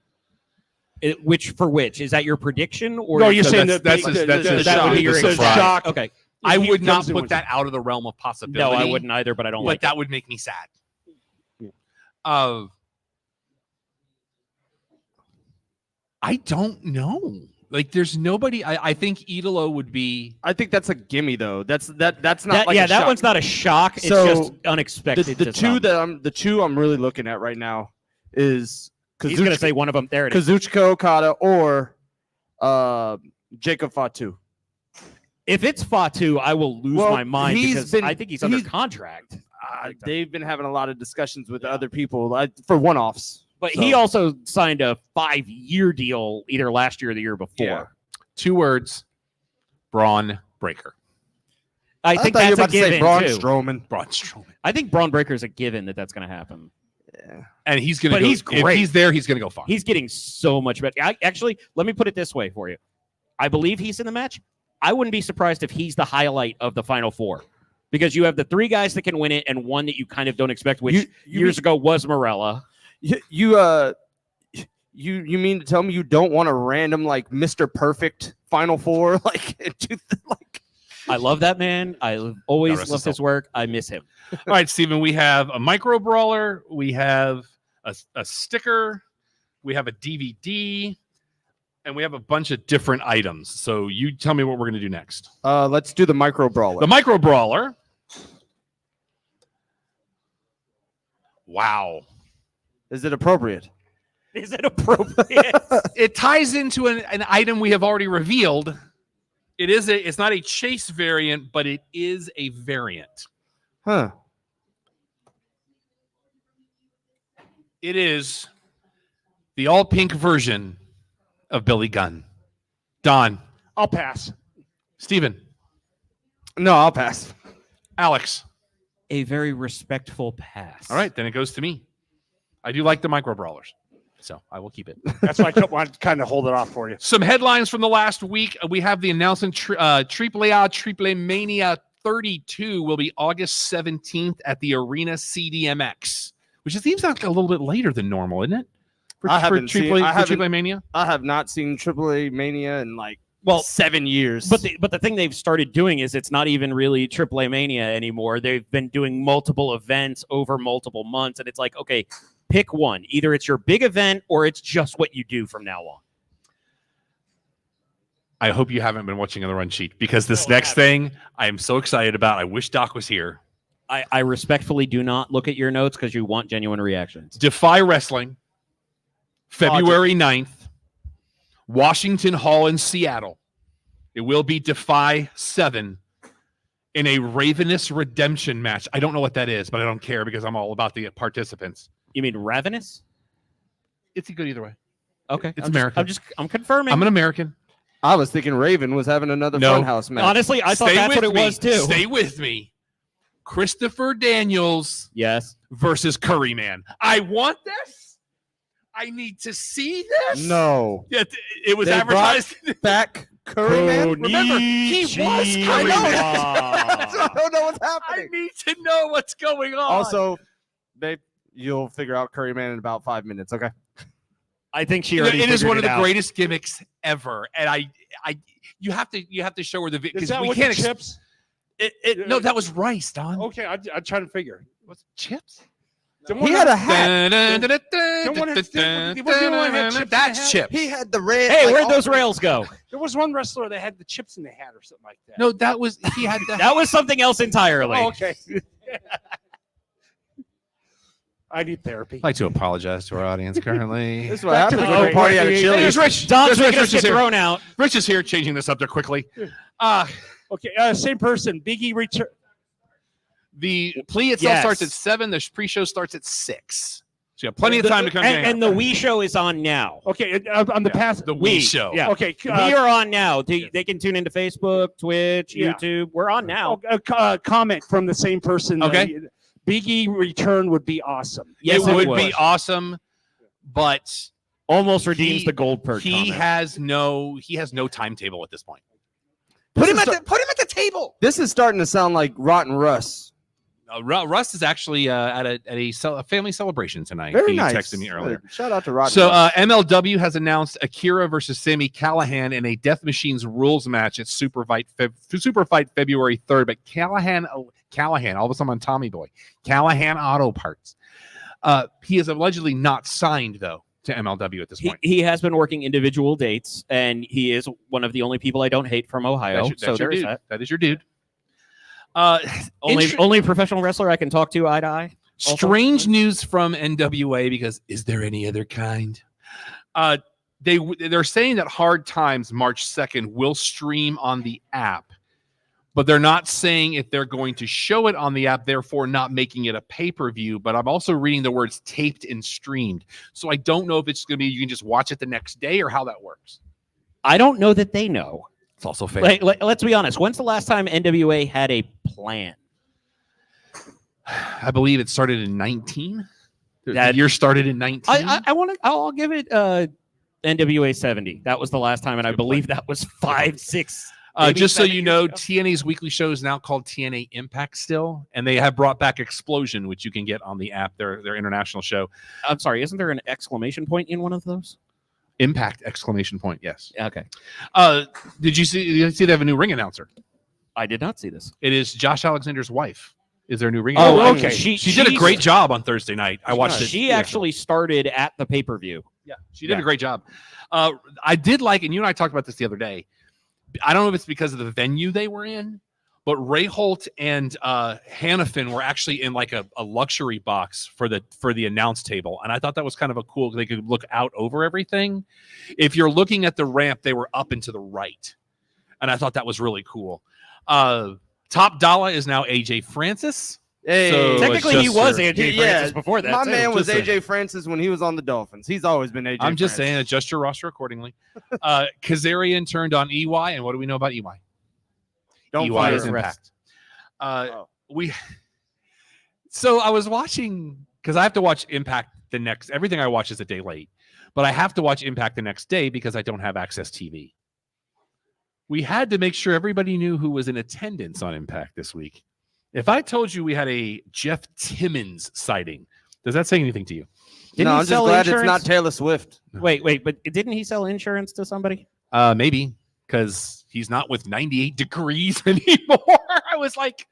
Which is that your prediction? Or No, you're So saying that's that a that would be your surprise. shock. Okay. I He would not comes in put with that out of the realm of possibility. No, I wouldn't either, but I don't But like that it. would make me sad. Yeah. I don't know. Like, there's nobody. I think Idolo would be. I think that's a gimme though. That's not That, like yeah, a that shock. one's not a shock. It's So, just unexpected. the to two some. the two I'm really looking at right now is He's going to say one of them. There it is. Kazuchika Okada or Jacob Fatu. If it's Fatu, I will lose Well, my mind he's because been- I think he's under he's- contract. They've been having a lot of discussions with other people for one-offs. But So- he also signed a 5-year deal either last year or the year before. Yeah. 2 words. Braun Breaker. I think thought you were that's a about to say given Braun too. Strowman. Braun Strowman. I think Braun Breaker is a given that's going to happen. Yeah. And he's going to But go. he's If great. he's there, he's going to go far. He's getting so much better. Actually, let me put it this way for you. I believe he's in the match. I wouldn't be surprised if he's the highlight of the Final Four because you have the 3 guys that can win it and one that you kind of don't expect, which years ago was Morella. You mean to tell me you don't want a random like Mr. Perfect Final Four like I love that man. I always rest loved his his work. I miss him. All right, Steven, we have a micro brawler. We have a sticker. We have a DVD. And we have a bunch of different items. So you tell me what we're going to do next. let's do the micro brawler. The micro brawler. Wow. Is it appropriate? Is it appropriate? It ties into an item we have already revealed. It's not a chase variant, but it is a variant. Huh. It is the all pink version of Billy Gunn. Don, I'll pass. Steven, No, I'll pass. Alex. A very respectful pass. All right, then it goes to me. I do like the micro brawlers, so I will keep it. That's why I want to kind of hold it off for you. Some headlines from the last week. We have the announcement Triple Mania 32 will be August 17th at the Arena CDMX, which it seems like a little bit later than normal, isn't it? I haven't seen- I haven't- Triple Mania. I have not seen AAA Mania in like Well, 7 years. But the thing they've started doing is it's not even really AAA Mania anymore. They've been doing multiple events over multiple months, and it's like, okay, pick one. Either it's your big event or it's just what you do from now on. I hope you haven't been watching on the run sheet because this next thing I am so excited about. I wish Doc was here. I respectfully do not look at your notes because you want genuine reactions. Defy Wrestling, February 9th, Washington Hall in Seattle. It will be Defy 7 in a Ravenous Redemption match. I don't know what that is, but I don't care because I'm all about the participants. You mean Ravenous? It's good either way. Okay. It's American. I'm confirming. I'm an American. I was thinking Raven was having another No. Funhouse match. Honestly, I thought Stay that's what with it me. was too. Stay with me. Christopher Daniels Yes. versus Curryman. I want this. I need to see this. No. Yeah, it was They advertised. Back Curry Man. Remember, he was Curry I know. Man. I don't know what's I happening. need to know what's going on. Also, babe, you'll figure out Curry Man in about 5 minutes, okay? I think she You know, already it is figured one of the out. greatest gimmicks ever, and you have to show her the video Is because that we with can't. the chips? No, that was rice, Don. Okay, I'm trying to figure. What's chips? He had a hat. That's Chip. He had the red. Hey, like, where'd all- those rails go? There was one wrestler that had the chips in the hat or something like that. No, he had the That was something else entirely. Oh, okay. I need therapy. I'd like to apologize to our audience currently. This is what happens when Oh, we party at a wait, Chili's. There's Rich. Don's There's making us Rich get is here. thrown out. Rich is here, changing this up there quickly. Okay, same person. Biggie return. The plea itself Yes. starts at 7. The pre-show starts at 6. So you have plenty of time to come in. And the Wii show is on now. Okay, on the past. the Wii show. Yeah. Okay, We are on now. They can tune into Facebook, Twitch, Yeah. YouTube. We're on now. Comment from the same person. Okay. Biggie return would be awesome. Yes, it would be awesome, but Almost redeems He- the gold perk. he comment. has no timetable at this point. Put him at the table. This is starting to sound like Rotten Russ. Russ is actually at a family celebration tonight. Very he nice. texted me earlier. Shout out to Rotten So Russ. MLW has announced Akira versus Sami Callihan in a Death Machines rules match at Super Fight February 3rd. But Callahan, all of a sudden on Tommy Boy, Callahan Auto Parts. He is allegedly not signed though to MLW at this point. He has been working individual dates, and he is one of the only people I don't hate from Ohio. That's So your there is dude. that. That is your dude. Only professional wrestler I can talk to eye to eye. Also. Strange news from NWA because is there any other kind? They're saying that Hard Times March 2nd will stream on the app, but they're not saying if they're going to show it on the app, therefore not making it a pay-per-view. But I'm also reading the words taped and streamed. So I don't know if it's going to be you can just watch it the next day or how that works. I don't know that they know. It's also fake. Let's be honest. When's the last time NWA had a plan? I believe it started in 19. The That- year started in 19. I'll give it NWA 70. That was the last time, and I believe that was 5, 6. maybe Just so 7 you years know, ago. TNA's weekly show is now called TNA Impact still, and they have brought back Explosion, which you can get on the app, their international show. I'm sorry, isn't there an exclamation point in one of those? Impact, exclamation point, yes. Okay. Did you see they have a new ring announcer? I did not see this. It is Josh Alexander's wife is their new ring Oh, announcer. okay. She did a great job on Thursday night. I watched it. She actually started at the pay-per-view. Yeah, she did a great job. I did like, and you and I talked about this the other day. I don't know if it's because of the venue they were in, but Ray Holt and Hannafin were actually in like a luxury box for the announce table, and I thought that was kind of a cool. They could look out over everything. If you're looking at the ramp, they were up and to the right, and I thought that was really cool. Top Dollar is now AJ Francis. Hey, So Technically, it's he just was your- AJ Yeah, Francis before that. my too. man was Just AJ Francis when he was on the Dolphins. He's always been AJ. I'm just saying, Francis. adjust your roster accordingly. Kazarian turned on EY, and what do we know about EY? Don't EY fire is him. Impact. Oh. So I was watching because I have to watch Impact everything I watch is a day late, but I have to watch Impact the next day because I don't have Access TV. We had to make sure everybody knew who was in attendance on Impact this week. If I told you we had a Jeff Timmons sighting, does that say anything to you? Didn't No, he I'm just sell glad it's insurance? not Taylor Swift. Wait, but didn't he sell insurance to somebody? Maybe because he's not with 98 Degrees anymore. I was like,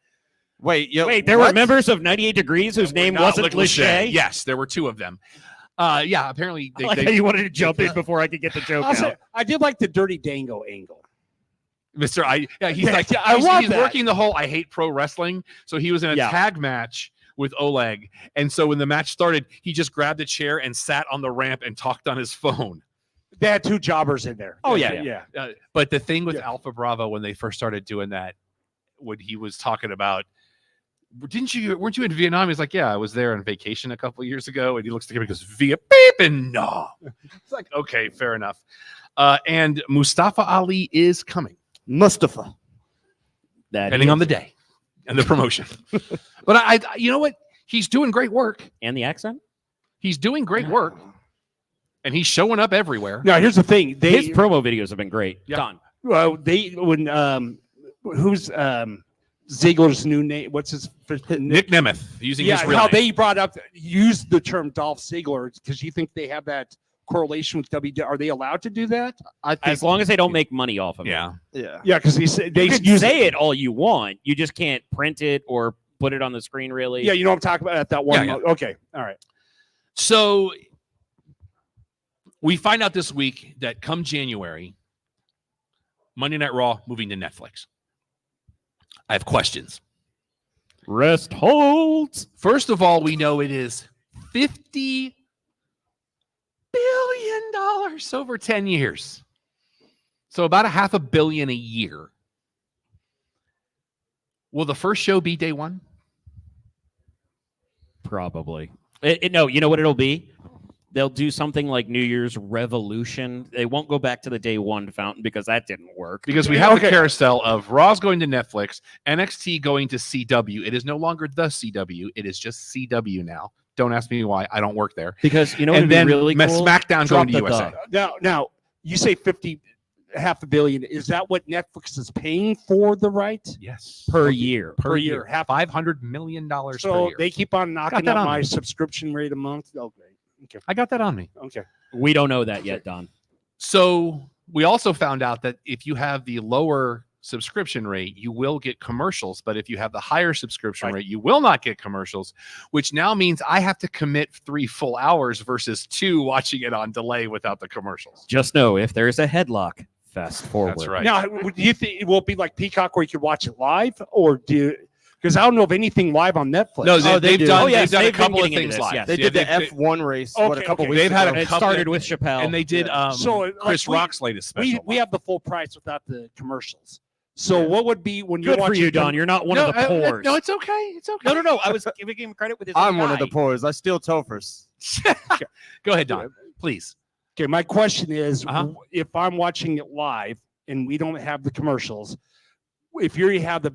Wait, There were members of 98 Degrees whose name not wasn't Lick Lachey. Yes, there were 2 of them. Yeah, apparently I like how you wanted to jump in before I could get the joke I'll out. say, I did like the Dirty Dango angle. He's like, I he's want that. working the whole I hate pro wrestling. So he was in a Yeah. tag match with Oleg. And so when the match started, he just grabbed a chair and sat on the ramp and talked on his phone. They had 2 jobbers in there. Oh, yeah. But the thing with Yeah. Alpha Bravo, when they first started doing that, when he was talking about, weren't you in Vietnam? He's like, yeah, I was there on vacation a couple of years ago. And he looks at him and goes, via beep and no. It's like, okay, fair enough. And Mustafa Ali is coming. Mustafa. Depending on the day and the promotion. But I you know what? He's doing great work. And the accent? He's doing great work. And he's showing up everywhere. Now, here's the thing. His promo videos have been great. Yeah. Don. Who's Ziggler's new name? What's his Nick Nemeth using Yeah, his real how name. they brought up used the term Dolph Ziggler because you think they have that correlation with WWE. Are they allowed to do that? I think. As long as they don't make money off of it. Yeah. Yeah. Yeah, because they You can use say it all you want. You just can't print it or put it on the screen, really. Yeah, you know what I'm talking about at that one. Yeah, Okay, all right. So we find out this week that come January, Monday Night Raw moving to Netflix. I have questions. Rest holds. First of all, we know it is $50 billion over 10 years. So about $500 million a year. Will the first show be day one? Probably. No, you know what it'll be? They'll do something like New Year's Revolution. They won't go back to the day one fountain because that didn't work. Because we have a carousel of Raw's going to Netflix, NXT going to CW. It is no longer the CW. It is just CW now. Don't ask me why. I don't work there. Because you know what And would then be really cool? SmackDown Drop going to the USA. Now, you say $500 million. Is that what Netflix is paying for the right? Yes. Per year. Per year. $500 million per So year. they keep on knocking that up on my me. subscription rate a month. Okay. I got that on me. Okay. We don't know that yet, Don. So we also found out that if you have the lower subscription rate, you will get commercials. But if you have the higher subscription rate, you will not get commercials, which now means I have to commit 3 full hours versus 2 watching it on delay without the commercials. Just know if there's a headlock, fast forward. That's right. Now, do you think it will be like Peacock where you could watch it live, or do you? Because I don't know of anything live on Netflix. No, they they've do. done, Oh, yes, they've done a they've been couple of getting into things this, live. yes. They did the they've- F1 race Okay, a couple okay. weeks They've had ago. a It couple- started with Chappelle. and they did So, Chris like, Rock's latest special. we have the full price without the commercials. So what would be when you're Good for watching you, Don. You're not one of the poors. No, it's okay. It's okay. No. I was giving him credit with his I'm own one of guy. the poors. I steal Tophers. Go ahead, Don. Please. Okay, my question is, Uh-huh. if I'm watching it live and we don't have the commercials, if you have the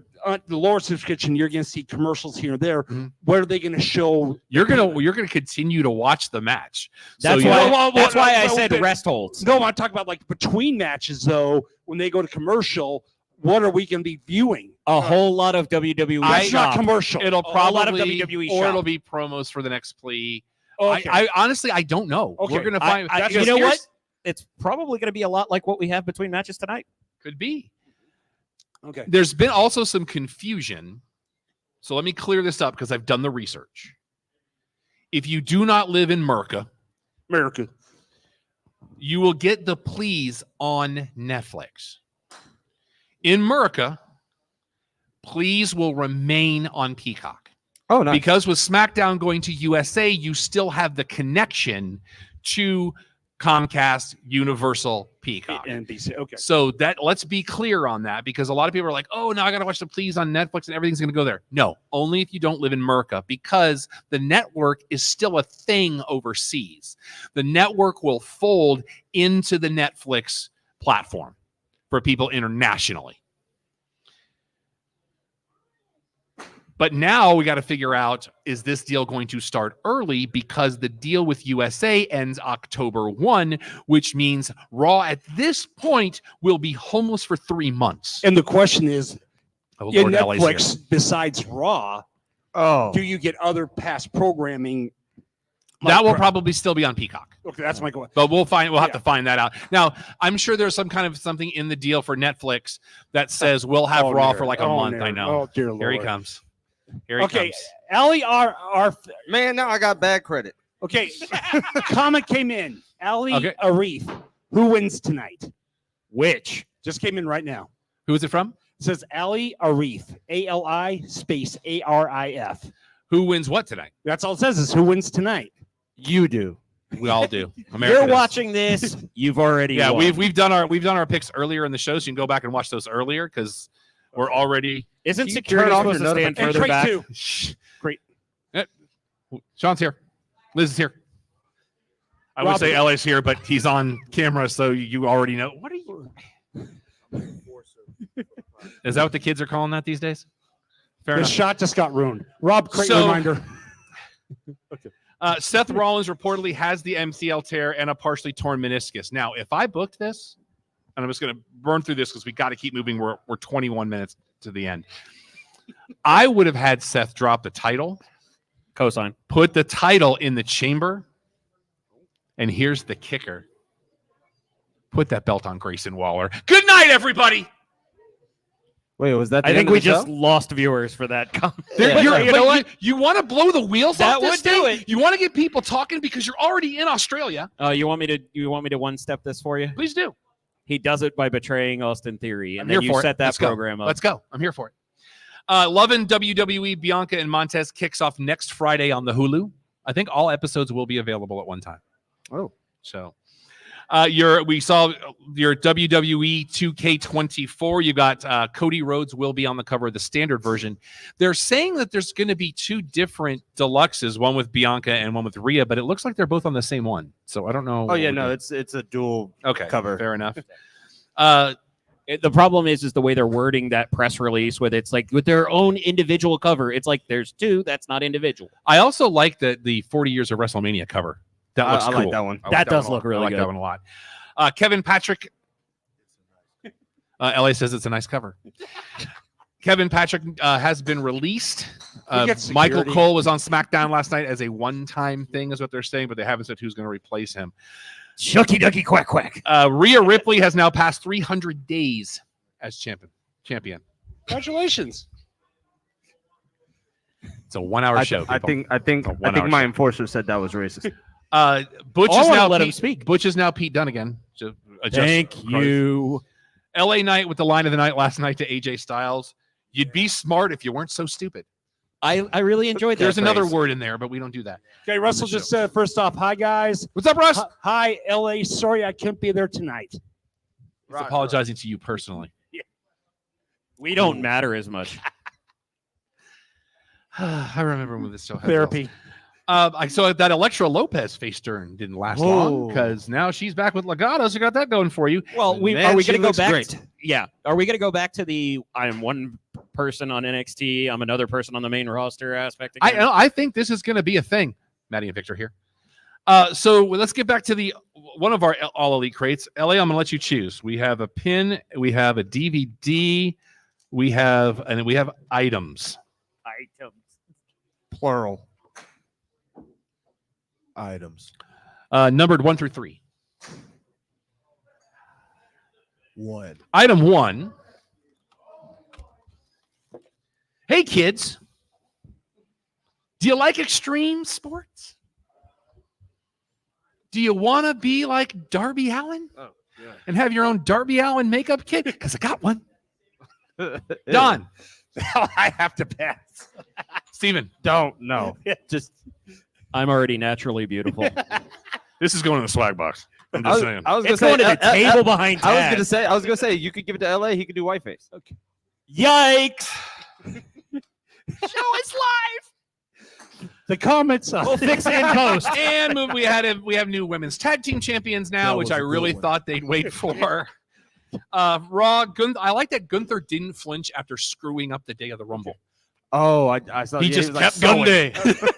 lower subscription, you're going to see commercials here and there. Mhm. What are they going to show? You're gonna continue to watch the match. That's you- why. That's why I no, said but- rest holds. No, I'm talking about like between matches, though. When they go to commercial, what are we going to be viewing? A whole lot of WWE That's not shop. commercial. It'll A whole lot of probably WWE or shop. it'll be promos for the next plea. Okay. I honestly I don't know. Okay. We're gonna find. You know what? It's probably going to be a lot like what we have between matches tonight. Could be. Okay. There's been also some confusion. So let me clear this up because I've done the research. If you do not live in Merca, America. you will get the pleas on Netflix. In Merca, pleas will remain on Peacock. Oh, nice. Because with SmackDown going to USA, you still have the connection to Comcast, Universal, Peacock. NBC. Okay. So that let's be clear on that because a lot of people are like, oh, now I got to watch the pleas on Netflix and everything's going to go there. No, only if you don't live in Merca because the network is still a thing overseas. The network will fold into the Netflix platform for people internationally. But now we got to figure out, is this deal going to start early? Because the deal with USA ends October 1, which means Raw at this point will be homeless for 3 months. And the question is, Oh, in Lord, LA's here. Netflix, besides Raw, Oh, do you get other past programming? That will Like- probably still be on Peacock. Okay, that's my question. But we'll have Yeah. to find that out. Now, I'm sure there's something in the deal for Netflix that says we'll have Raw dear. for like a Oh, month. dear. I know. Oh, dear Lord. Here he comes. Here he Okay, comes. Ali R. man, now I got bad credit. Okay, comment came in. Ali Okay. Arif. Who wins tonight? Which? Just came in right now. Who is it from? It says Ali Arif. Ali space ARIF. Who wins what tonight? That's all it says is who wins tonight. You do. We all do. America You're does. watching this. You've already Yeah, won. we've done our picks earlier in the show, so you can go back and watch those earlier because we're already. Isn't Can you security turn off supposed to your stand And further Trey back? too. Shh. Great. Sean's here. Liz is here. I would Rob- say LA's here, but he's on camera, so you already know. What are you? Is that what the kids are calling that these days? Fair The enough. shot just got ruined. Rob, great So- reminder. Seth Rollins reportedly has the MCL tear and a partially torn meniscus. Now, if I booked this, and I'm just going to burn through this because we got to keep moving. We're 21 minutes to the end. I would have had Seth drop the title, Cosign. put the title in the chamber, and here's the kicker. Put that belt on Grayson Waller. Good night, everybody. Wait, was that? The I think end of we the just show? lost viewers for that comment. You know what? You want to blow the wheels That off this would do thing? it. You want to get people talking because you're already in Australia. You want me to one step this for you? Please do. He does it by betraying Austin Theory, and I'm then here you for set it. that Let's go. program up. Let's go. I'm here for it. Loving WWE, Bianca and Montez kicks off next Friday on the Hulu. I think all episodes will be available at one time. Oh, So we saw your WWE 2K24. You got Cody Rhodes will be on the cover of the standard version. They're saying that there's going to be two different deluxes, one with Bianca and one with Rhea, but it looks like they're both on the same one. So I don't know. oh yeah, no, it's a dual cover. Fair enough. The problem is the way they're wording that press release with it's like with their own individual cover. It's like there's two. That's not individual. I also like the 40 years of WrestleMania cover. That looks I cool. like that one. I That does one a look lot. really I like good. that one a lot. Kevin Patrick. LA says it's a nice cover. Kevin Patrick has been released. We get Michael security. Cole was on SmackDown last night as a one-time thing, is what they're saying, but they haven't said who's going to replace him. Shucky ducky quack quack. Rhea Ripley has now passed 300 days as champion. Congratulations. It's a 1 hour show. I think one-hour my show. enforcer said that was racist. Butch Oh, I is wanna now let him Pete, speak. Butch is now Pete Dunne again. So Thank you. LA Knight with the line of the night last night to AJ Styles. You'd be smart if you weren't so stupid. I really enjoyed that. There's another phrase. word in there, but we don't do that. Okay, Russell just said, first off, hi, guys. What's up, Russ? Hi, LA. Sorry I couldn't be there tonight. He's apologizing to you personally. We don't matter as much. I remember when this show had Therapy. I saw that Elektra Lopez face turn didn't last long because now she's back with Legado. So you got that going for you. Well, Man, are we she going to go looks back? great. Yeah. Are we going to go back to the I am one person on NXT, I'm another person on the main roster aspect? Again? I think this is going to be a thing. Maddie and Victor here. So let's get back to the one of our All Elite crates. LA, I'm going to let you choose. We have a pin, we have a DVD, we have items. Plural. Items. Numbered 1 through 3. 1. Item 1. Hey, kids. Do you like extreme sports? Do you want to be like Darby Allin and have your own Darby Allin makeup kit? Because I got one. Don. I have to pass. Steven. Don't know. Just I'm already naturally beautiful. This is going in the swag box. I'm I just was, saying. I was gonna It's say going to the table behind I was Taz. gonna say you could give it to LA. He could do whiteface. Okay. Yikes! Show is live. The comments. We'll fix it in post. And we have new women's tag team champions now, That which was I a good really one. thought they'd wait for. Raw. I like that Gunther didn't flinch after screwing up the day of the Rumble. Oh, I saw. He yeah, just was kept sewing. going.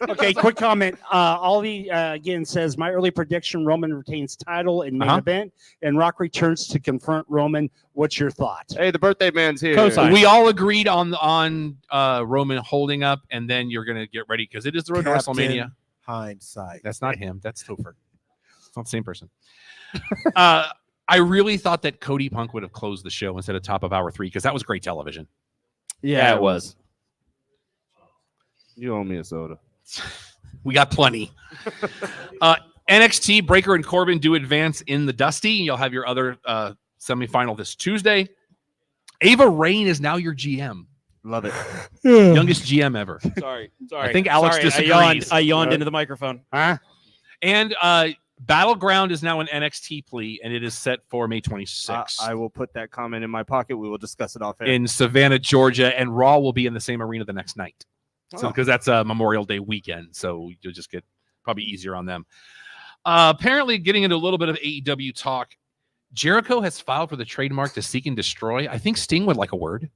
Okay, quick comment. Ollie again says, my early prediction, Roman retains title in main event, and Rock returns to confront Roman. What's your thought? Hey, the birthday man's here. Cosign. We all agreed on Roman holding up, and then you're gonna get ready because it is the road to Captain WrestleMania. Hindsight. That's not him. That's Topher. It's not the same person. I really thought that Cody Punk would have closed the show instead of top of hour 3 because that was great television. Yeah, it was. You owe me a soda. We got plenty. NXT, Breaker and Corbin do advance in the Dusty. You'll have your other semifinal this Tuesday. Ava Rain is now your GM. Love it. Youngest GM ever. Sorry. I think Alex Sorry, disagrees. I yawned into the microphone. Huh? And Battleground is now an NXT plea, and it is set for May 26th I will put that comment in my pocket. We will discuss it off air. in Savannah, Georgia, and Raw will be in the same arena the next night. So because that's a Memorial Day weekend, so you'll just get probably easier on them. Apparently, getting into a little bit of AEW talk, Jericho has filed for the trademark to Seek and Destroy. I think Sting would like a word.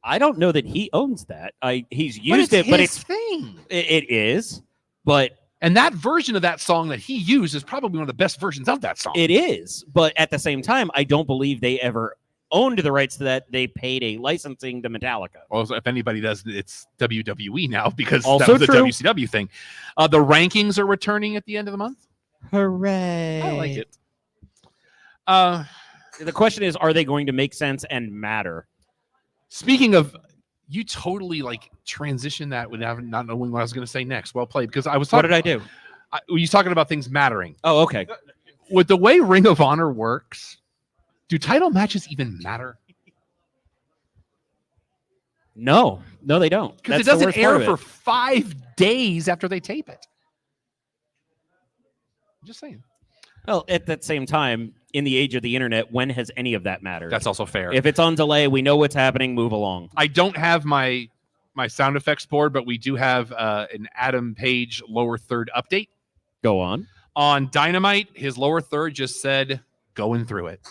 I don't know that he owns that. He's used it, but his it's thing. it is, but And that version of that song that he used is probably one of the best versions of that song. it is. But at the same time, I don't believe they ever owned the rights to that. They paid a licensing to Metallica. Also, if anybody does, it's WWE now because Also that was true. a WCW thing. The rankings are returning at the end of the month. Hooray! I like it. The question is, are they going to make sense and matter? Speaking of, you totally like transitioned that without not knowing what I was going to say next. Well played, because I was What talking. did I do? Were you talking about things mattering? Oh, okay. With the way Ring of Honor works, do title matches even matter? No, they don't. Because it That's the doesn't worst part air of for it. 5 days after they tape it. I'm just saying. Well, at that same time, in the age of the internet, when has any of that mattered? That's also fair. If it's on delay, we know what's happening. Move along. I don't have my sound effects board, but we do have an Adam Page lower third update. Go on. On Dynamite, his lower third just said, going through it.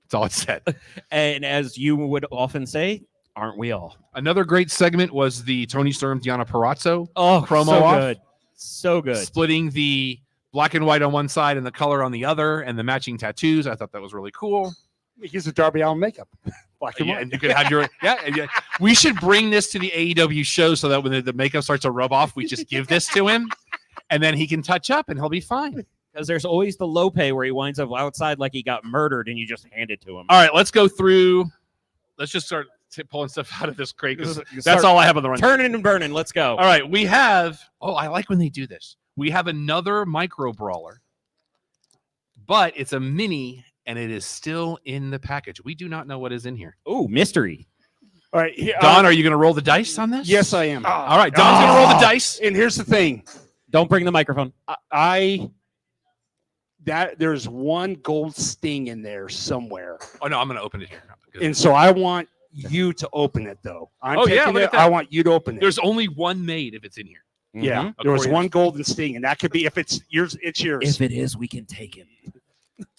That's all it said. And as you would often say, aren't we all? Another great segment was the Tony Storm, Deonna Purrazzo Oh, promo so off. good. So good. Splitting the black and white on one side and the color on the other, and the matching tattoos. I thought that was really cool. He's a Darby Allin makeup. Black and Yeah, white. and you could have your yeah. We should bring this to the AEW show so that when the makeup starts to rub off, we just give this to him, and then he can touch up and he'll be fine. Because there's always the low pay where he winds up outside like he got murdered and you just hand it to him. All right, let's go through. Let's just start pulling stuff out of this crate because that's all I have on the run. Turning and burning. Let's go. All right, we have. Oh, I like when they do this. We have another micro brawler, but it's a mini and it is still in the package. We do not know what is in here. Ooh, mystery. All right. Don, are you going to roll the dice on this? Yes, I am. All right, Don's going to roll the dice. And here's the thing. Don't bring the microphone. There's one gold sting in there somewhere. Oh no, I'm going to open it here. And so I want you to open it, though. I'm Oh, yeah, taking look it. at that. I want you to open it. There's only one made if it's in here. Yeah, Mhm. there was According- one golden sting, and that could be if it's yours. It's yours. If it is, we can take him.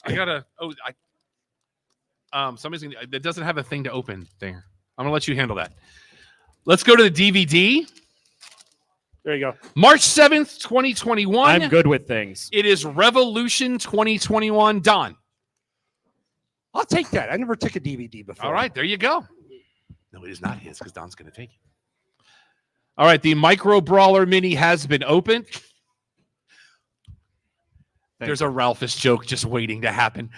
I gotta. Somebody's gonna. That doesn't have a thing to open there. I'm gonna let you handle that. Let's go to the DVD. There you go. March 7th, 2021. I'm good with things. It is Revolution 2021. Don. I'll take that. I never took a DVD before. All right, there you go. No, it is not his because Don's gonna take it. All right, the Micro Brawler Mini has been opened. There's a Ralphus joke just waiting to happen.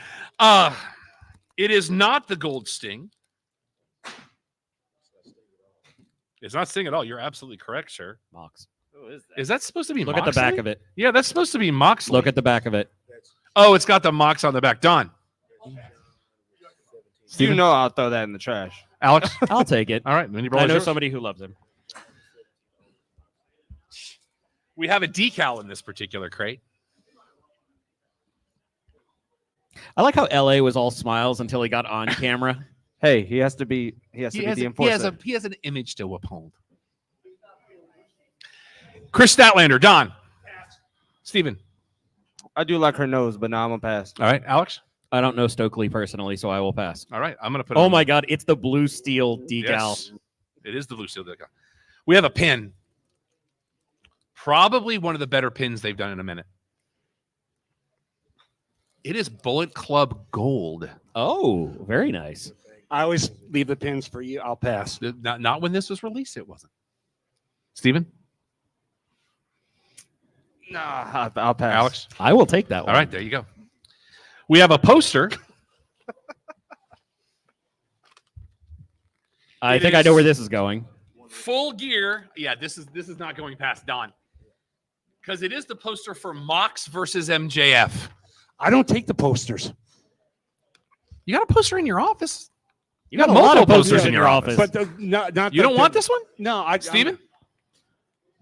It is not the Gold Sting. It's not Sting at all. You're absolutely correct, sir. Mox. Is that supposed to be Look Moxley? at the back of it. Yeah, that's supposed to be Moxley. Look at the back of it. Oh, it's got the Mox on the back. Don. You know I'll throw that in the trash. Alex. I'll take it. All right. Mini I Brawler's know yours. somebody who loves him. We have a decal in this particular crate. I like how LA was all smiles until he got on camera. Hey, he has to be the enforcer. He has an image to uphold. Chris Statlander, Don. Steven. I do like her nose, but now I'm gonna pass. All right, Alex. I don't know Stokely personally, so I will pass. All right, I'm gonna put. Oh my God, it's the blue steel decal. Yes, it is the blue steel decal. We have a pin. Probably one of the better pins they've done in a minute. It is Bullet Club Gold. Oh, very nice. I always leave the pins for you. I'll pass. Not when this was released, it wasn't. Steven? Nah, I'll pass. Alex? I will take that one. All right, there you go. We have a poster. I It think I is- know where this is going. Full gear. Yeah, this is not going past Don. Because it is the poster for Mox versus MJF. I don't take the posters. You got a poster in your office. You got a multiple lot of posters posters in your office. But not You don't want this one? No, I Steven?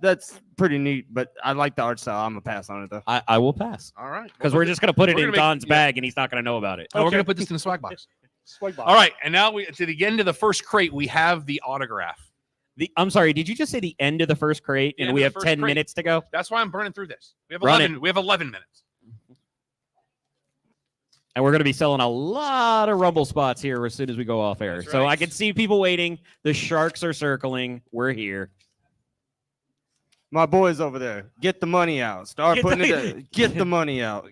That's pretty neat, but I like the art style. I'm gonna pass on it though. I will pass. All right. Because we're just going to put it We're in gonna make- Don's yeah. bag and he's not going to know about it. We're Okay. going to put this in the swag box. Swag box. All right. And now we to the end of the first crate, we have the autograph. I'm sorry, did you just say the end of the first crate The and end we of have the first 10 crate. minutes to go? That's why I'm burning through this. We have Run 11. We have 11 minutes. And we're going to be selling a lot of Rumble spots here as soon as we go off air. That's So right. I can see people waiting. The Sharks are circling. We're here. My boys over there, get the money out. Start Get putting the- it. There. Get the money out.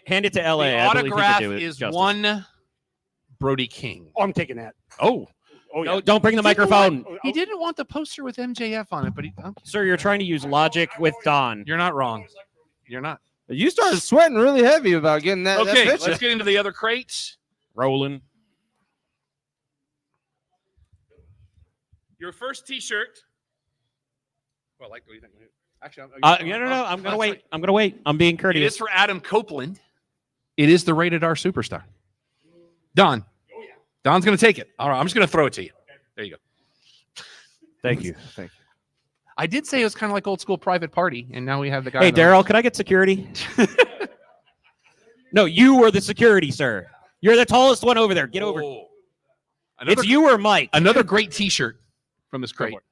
Hand it to LA. The I believe he could autograph do it is justice. one Brody King. Oh, I'm taking that. Oh. Oh yeah. No, don't bring the microphone. He didn't want the poster with MJF on it, but okay. Sir, you're trying to use logic with Don. You're not wrong. You're not. You started sweating really heavy about getting that. Okay, that picture. let's get into the other crates. Rolling. Your first T-shirt. Well, like, what do you think? Actually, No. I'm gonna wait. I'm gonna wait. I'm being It courteous. is for Adam Copeland. It is the Rated R Superstar. Don. Don's gonna take it. All right, I'm just gonna throw it to you. There you go. Thank you. Thank you. I did say it was kind of like old school Private Party, and now we have the guy. Hey, in the- Daryl, can I get security? No, you were the security, sir. You're the tallest one over there. Get over. Oh. Another, It's you or Mike. another great T-shirt from this Go crate for it.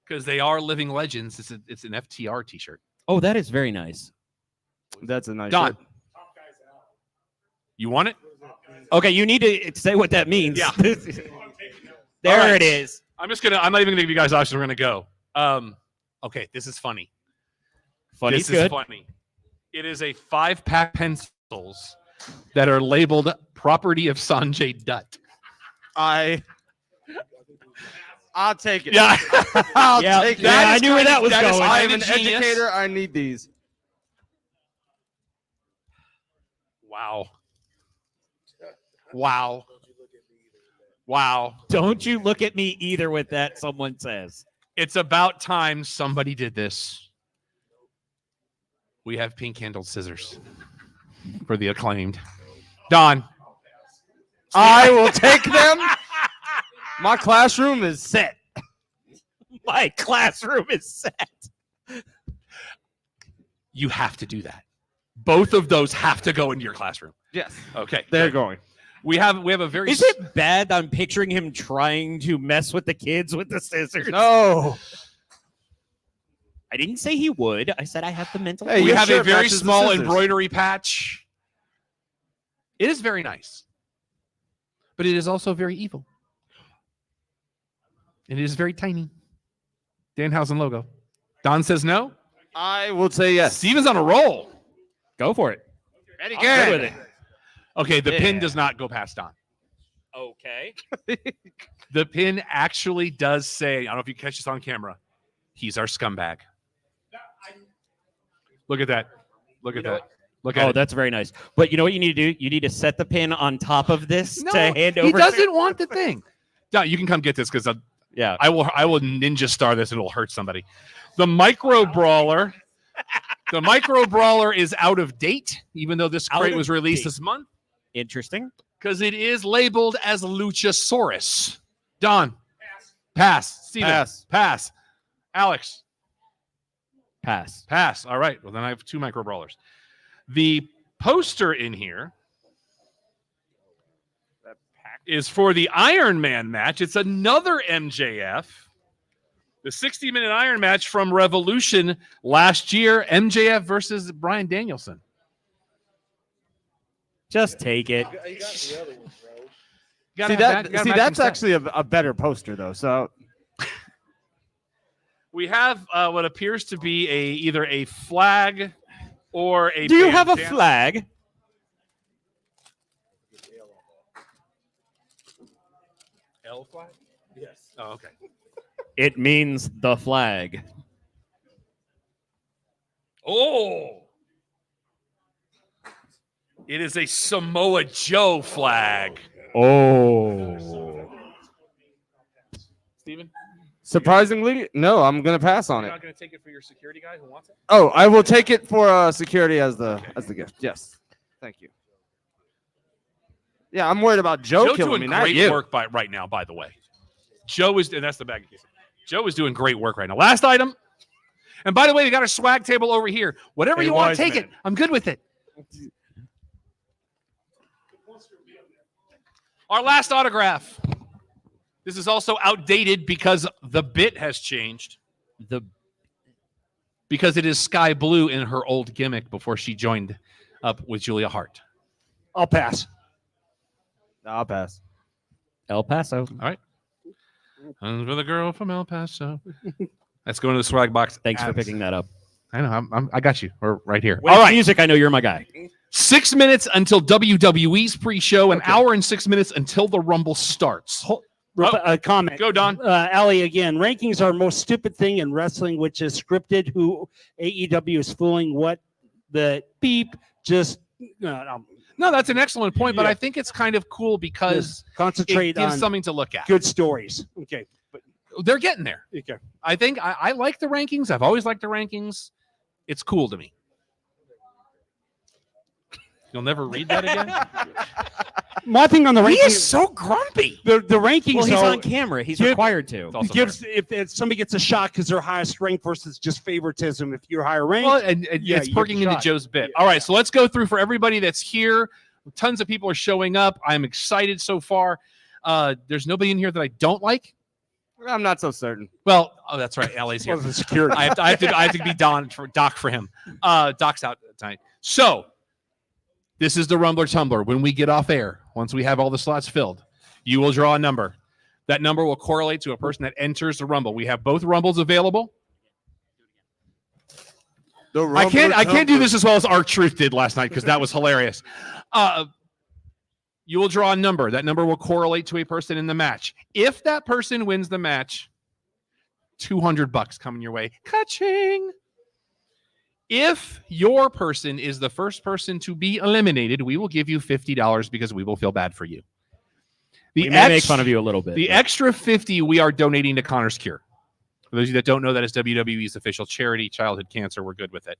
because they are living legends. It's an FTR T-shirt. Oh, that is very nice. That's a nice. Don, shirt. you want it? Okay, you need to say what that means. Yeah. There All right. it is. I'm not even gonna give you guys options. We're gonna go. Okay, this is funny. Funny's This is good. funny. It is a 5-pack pencils that are labeled property of Sanjay Dutt. I'll take it. Yeah. I'll Yeah, take it. yeah, I knew where that was that is going. I'm an genius. educator. I need these. Wow. Wow. Wow. Don't you look at me either with that, someone says. It's about time somebody did this. We have pink-handled scissors for the Acclaimed. Don. I will take them. My classroom is set. My classroom is set. You have to do that. Both of those have to go into your classroom. Yes, Okay. they're good. going. We have a very Is it bad I'm picturing him trying to mess with the kids with the scissors? No. I didn't say he would. I said I have the mental. Hey, we your have a shirt very matches the small scissors. embroidery patch. It is very nice. But it is also very evil. And it is very tiny. Danhausen logo. Don says no. I will say yes. Steven's on a roll. Go for it. Ready, I'm good with it. Okay, the pin Yeah. does not go past Don. Okay. The pin actually does say, I don't know if you catch this on camera, he's our scumbag. Look at that. Look at that. Look at Oh, it. that's very nice. But you know what you need to do? You need to set the pin on top of this No, to hand over. he doesn't want the thing. Don, you can come get this because Yeah. I will ninja star this and it'll hurt somebody. The micro brawler. The micro brawler is out of date, even though this Out crate of was released date. this month, Interesting. because it is labeled as Luchasaurus. Don. Pass. Steven. Pass. Pass. Alex. Pass. Pass. All right. Well, then I have 2 micro brawlers. The poster in here is for the Iron Man match. It's another MJF. The 60-minute Iron match from Revolution last year, MJF versus Bryan Danielson. Just take it. Gotta See have that? gotta See, match that's them actually a better poster though. So We have what appears to be either a flag or a. Do you have a bandana. flag? L flag? Yes. Oh, okay. It means the flag. Oh. It is a Samoa Joe flag. Oh. Steven, surprisingly, no, I'm gonna pass on you're it. not going to take it for your security guy who wants it? Oh, I will take it for security as the gift. Yes, thank you. Yeah, I'm worried about Joe killing doing me, not great you. work right now, by the way. Joe is, and that's the bag of kisses. Joe is doing great work right now. Last item. And by the way, they got a swag table over here. Whatever Hey, you want, wise take man. it. I'm good with it. Our last autograph. This is also outdated because the bit has changed. Because it is sky blue in her old gimmick before she joined up with Julia Hart. I'll pass. I'll pass. El Paso. All right. And for the girl from El Paso. Let's go into the swag box. Thanks for picking that up. I know. I got you. We're right here. When All it's right. music, I know you're my guy. 6 minutes until WWE's pre-show. An hour and 6 minutes until the Rumble starts. A comment. Go, Don. Allie, again, rankings are the most stupid thing in wrestling, which is scripted. Who AEW is fooling what the beep just No, that's an excellent point, but Yeah. I think it's kind of cool because it concentrate gives on something to look at. good stories. Okay. But They're getting there. Okay. I think I like the rankings. I've always liked the rankings. It's cool to me. You'll never read that again? My thing on the He rankings. is so grumpy. The rankings. Well, he's though, on camera. He's give- required to. It's also gives if somebody gets a shot because they're highest ranked versus just favoritism. If you're higher ranked, Well, and Yeah, it's you get perking the into shot. Joe's bit. Yeah, All right, yeah. so let's go through for everybody that's here. Tons of people are showing up. I'm excited so far. There's nobody in here that I don't like. I'm not so certain. Well, oh, that's right. LA's here. well, the security. I have to be Doc for him. Doc's out tonight. So this is the Rumbler Tumbler. When we get off air, once we have all the slots filled, you will draw a number. That number will correlate to a person that enters the Rumble. We have both Rumbles available. I can't do this as well as R-Truth did last night because that was hilarious. You will draw a number. That number will correlate to a person in the match. If that person wins the match, $200 coming your way. Ka-ching! If your person is the first person to be eliminated, we will give you $50 because we will feel bad for you. We may make fun of you a little bit. The but- extra $50 we are donating to Connor's Cure. For those of you that don't know, that is WWE's official charity, childhood cancer. We're good with it.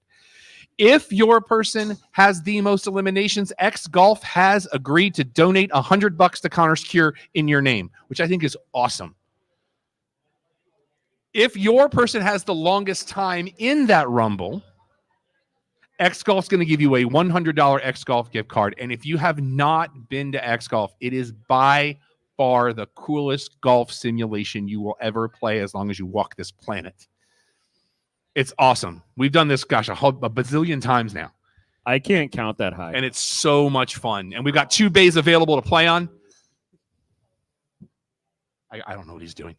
If your person has the most eliminations, X Golf has agreed to donate $100 to Connor's Cure in your name, which I think is awesome. If your person has the longest time in that Rumble, X Golf's going to give you a $100 X Golf gift card. And if you have not been to X Golf, it is by far the coolest golf simulation you will ever play as long as you walk this planet. It's awesome. We've done this, gosh, a bazillion times now. I can't count that high. And it's so much fun. And we've got 2 bays available to play on. I don't know what he's doing.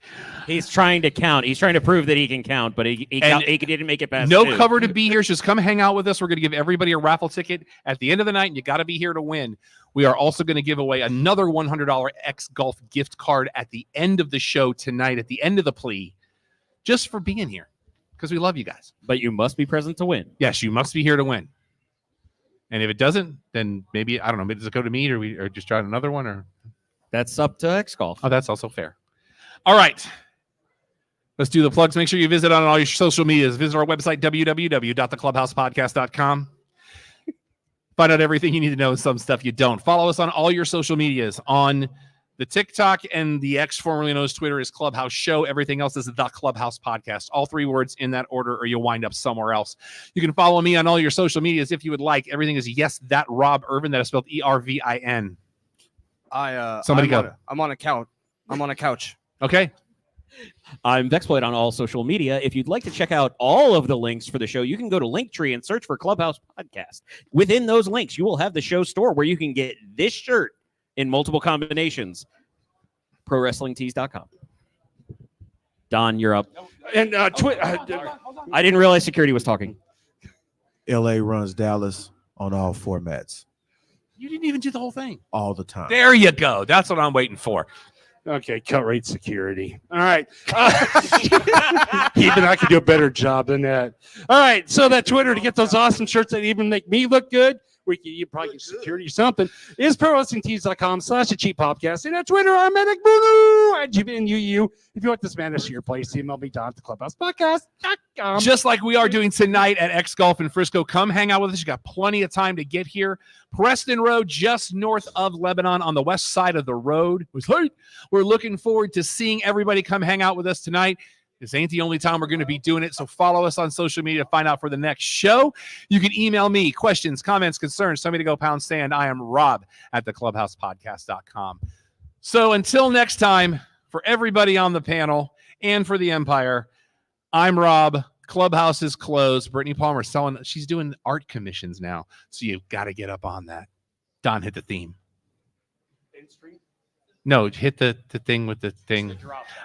He's trying to count. He's trying to prove that he can count, but he didn't make it past No 2. cover to be here. Just come hang out with us. We're going to give everybody a raffle ticket at the end of the night, and you got to be here to win. We are also going to give away another $100 X Golf gift card at the end of the show tonight, at the end of the plea, just for being here, because we love you guys. But you must be present to win. Yes, you must be here to win. And if it doesn't, then maybe, I don't know, maybe does it go to me, or just try another one, or That's up to X Golf. oh, that's also fair. All right. Let's do the plugs. Make sure you visit on all your social medias. Visit our website, www.theclubhousepodcast.com. Find out everything you need to know and some stuff you don't. Follow us on all your social medias. On the TikTok and the X, formerly known as Twitter, is Clubhouse Show. Everything else is the Clubhouse Podcast. All 3 words in that order, or you'll wind up somewhere else. You can follow me on all your social medias if you would like. Everything is Yes That Rob Irvin. That is spelled ERVIN. Somebody go. I'm on a couch. I'm on a couch. Okay. I'm Vexploit on all social media. If you'd like to check out all of the links for the show, you can go to Linktree and search for Clubhouse Podcast. Within those links, you will have the show store where you can get this shirt in multiple combinations. ProWrestlingTees.com. Don, you're up. And I didn't realize security was talking. LA runs Dallas on all formats You didn't even do the whole thing. all the time. There you go. That's what I'm waiting for. okay, cut rate security. All right. Even I could do a better job than that. All right. So that Twitter to get those awesome shirts that even make me look good. You probably get security or something. Is ProWrestlingTees.com/the Cheap Podcast. And at Twitter, I'm Medic Boo at GBNUU. If you want this madness to your place, email me Don at theclubhousepodcast.com. Just like we are doing tonight at X Golf in Frisco. Come hang out with us. You got plenty of time to get here. Preston Road, just north of Lebanon on the west side of the road. We're looking forward to seeing everybody come hang out with us tonight. This ain't the only time we're going to be doing it, so follow us on social media to find out for the next show. You can email me questions, comments, concerns. Tell me to go pound sand. I am Rob at theclubhousepodcast.com. So until next time, for everybody on the panel and for the Empire, I'm Rob. Clubhouse is closed. Brittany Palmer she's doing art commissions now, so you've got to get up on that. Don, hit the theme. No, hit the thing with the thing.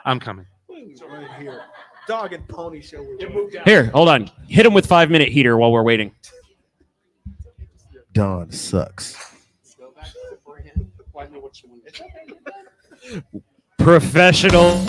I'm coming. Right here. Dog and pony show. Here, hold on. Hit him with 5-minute heater while we're waiting. Don sucks. Professional.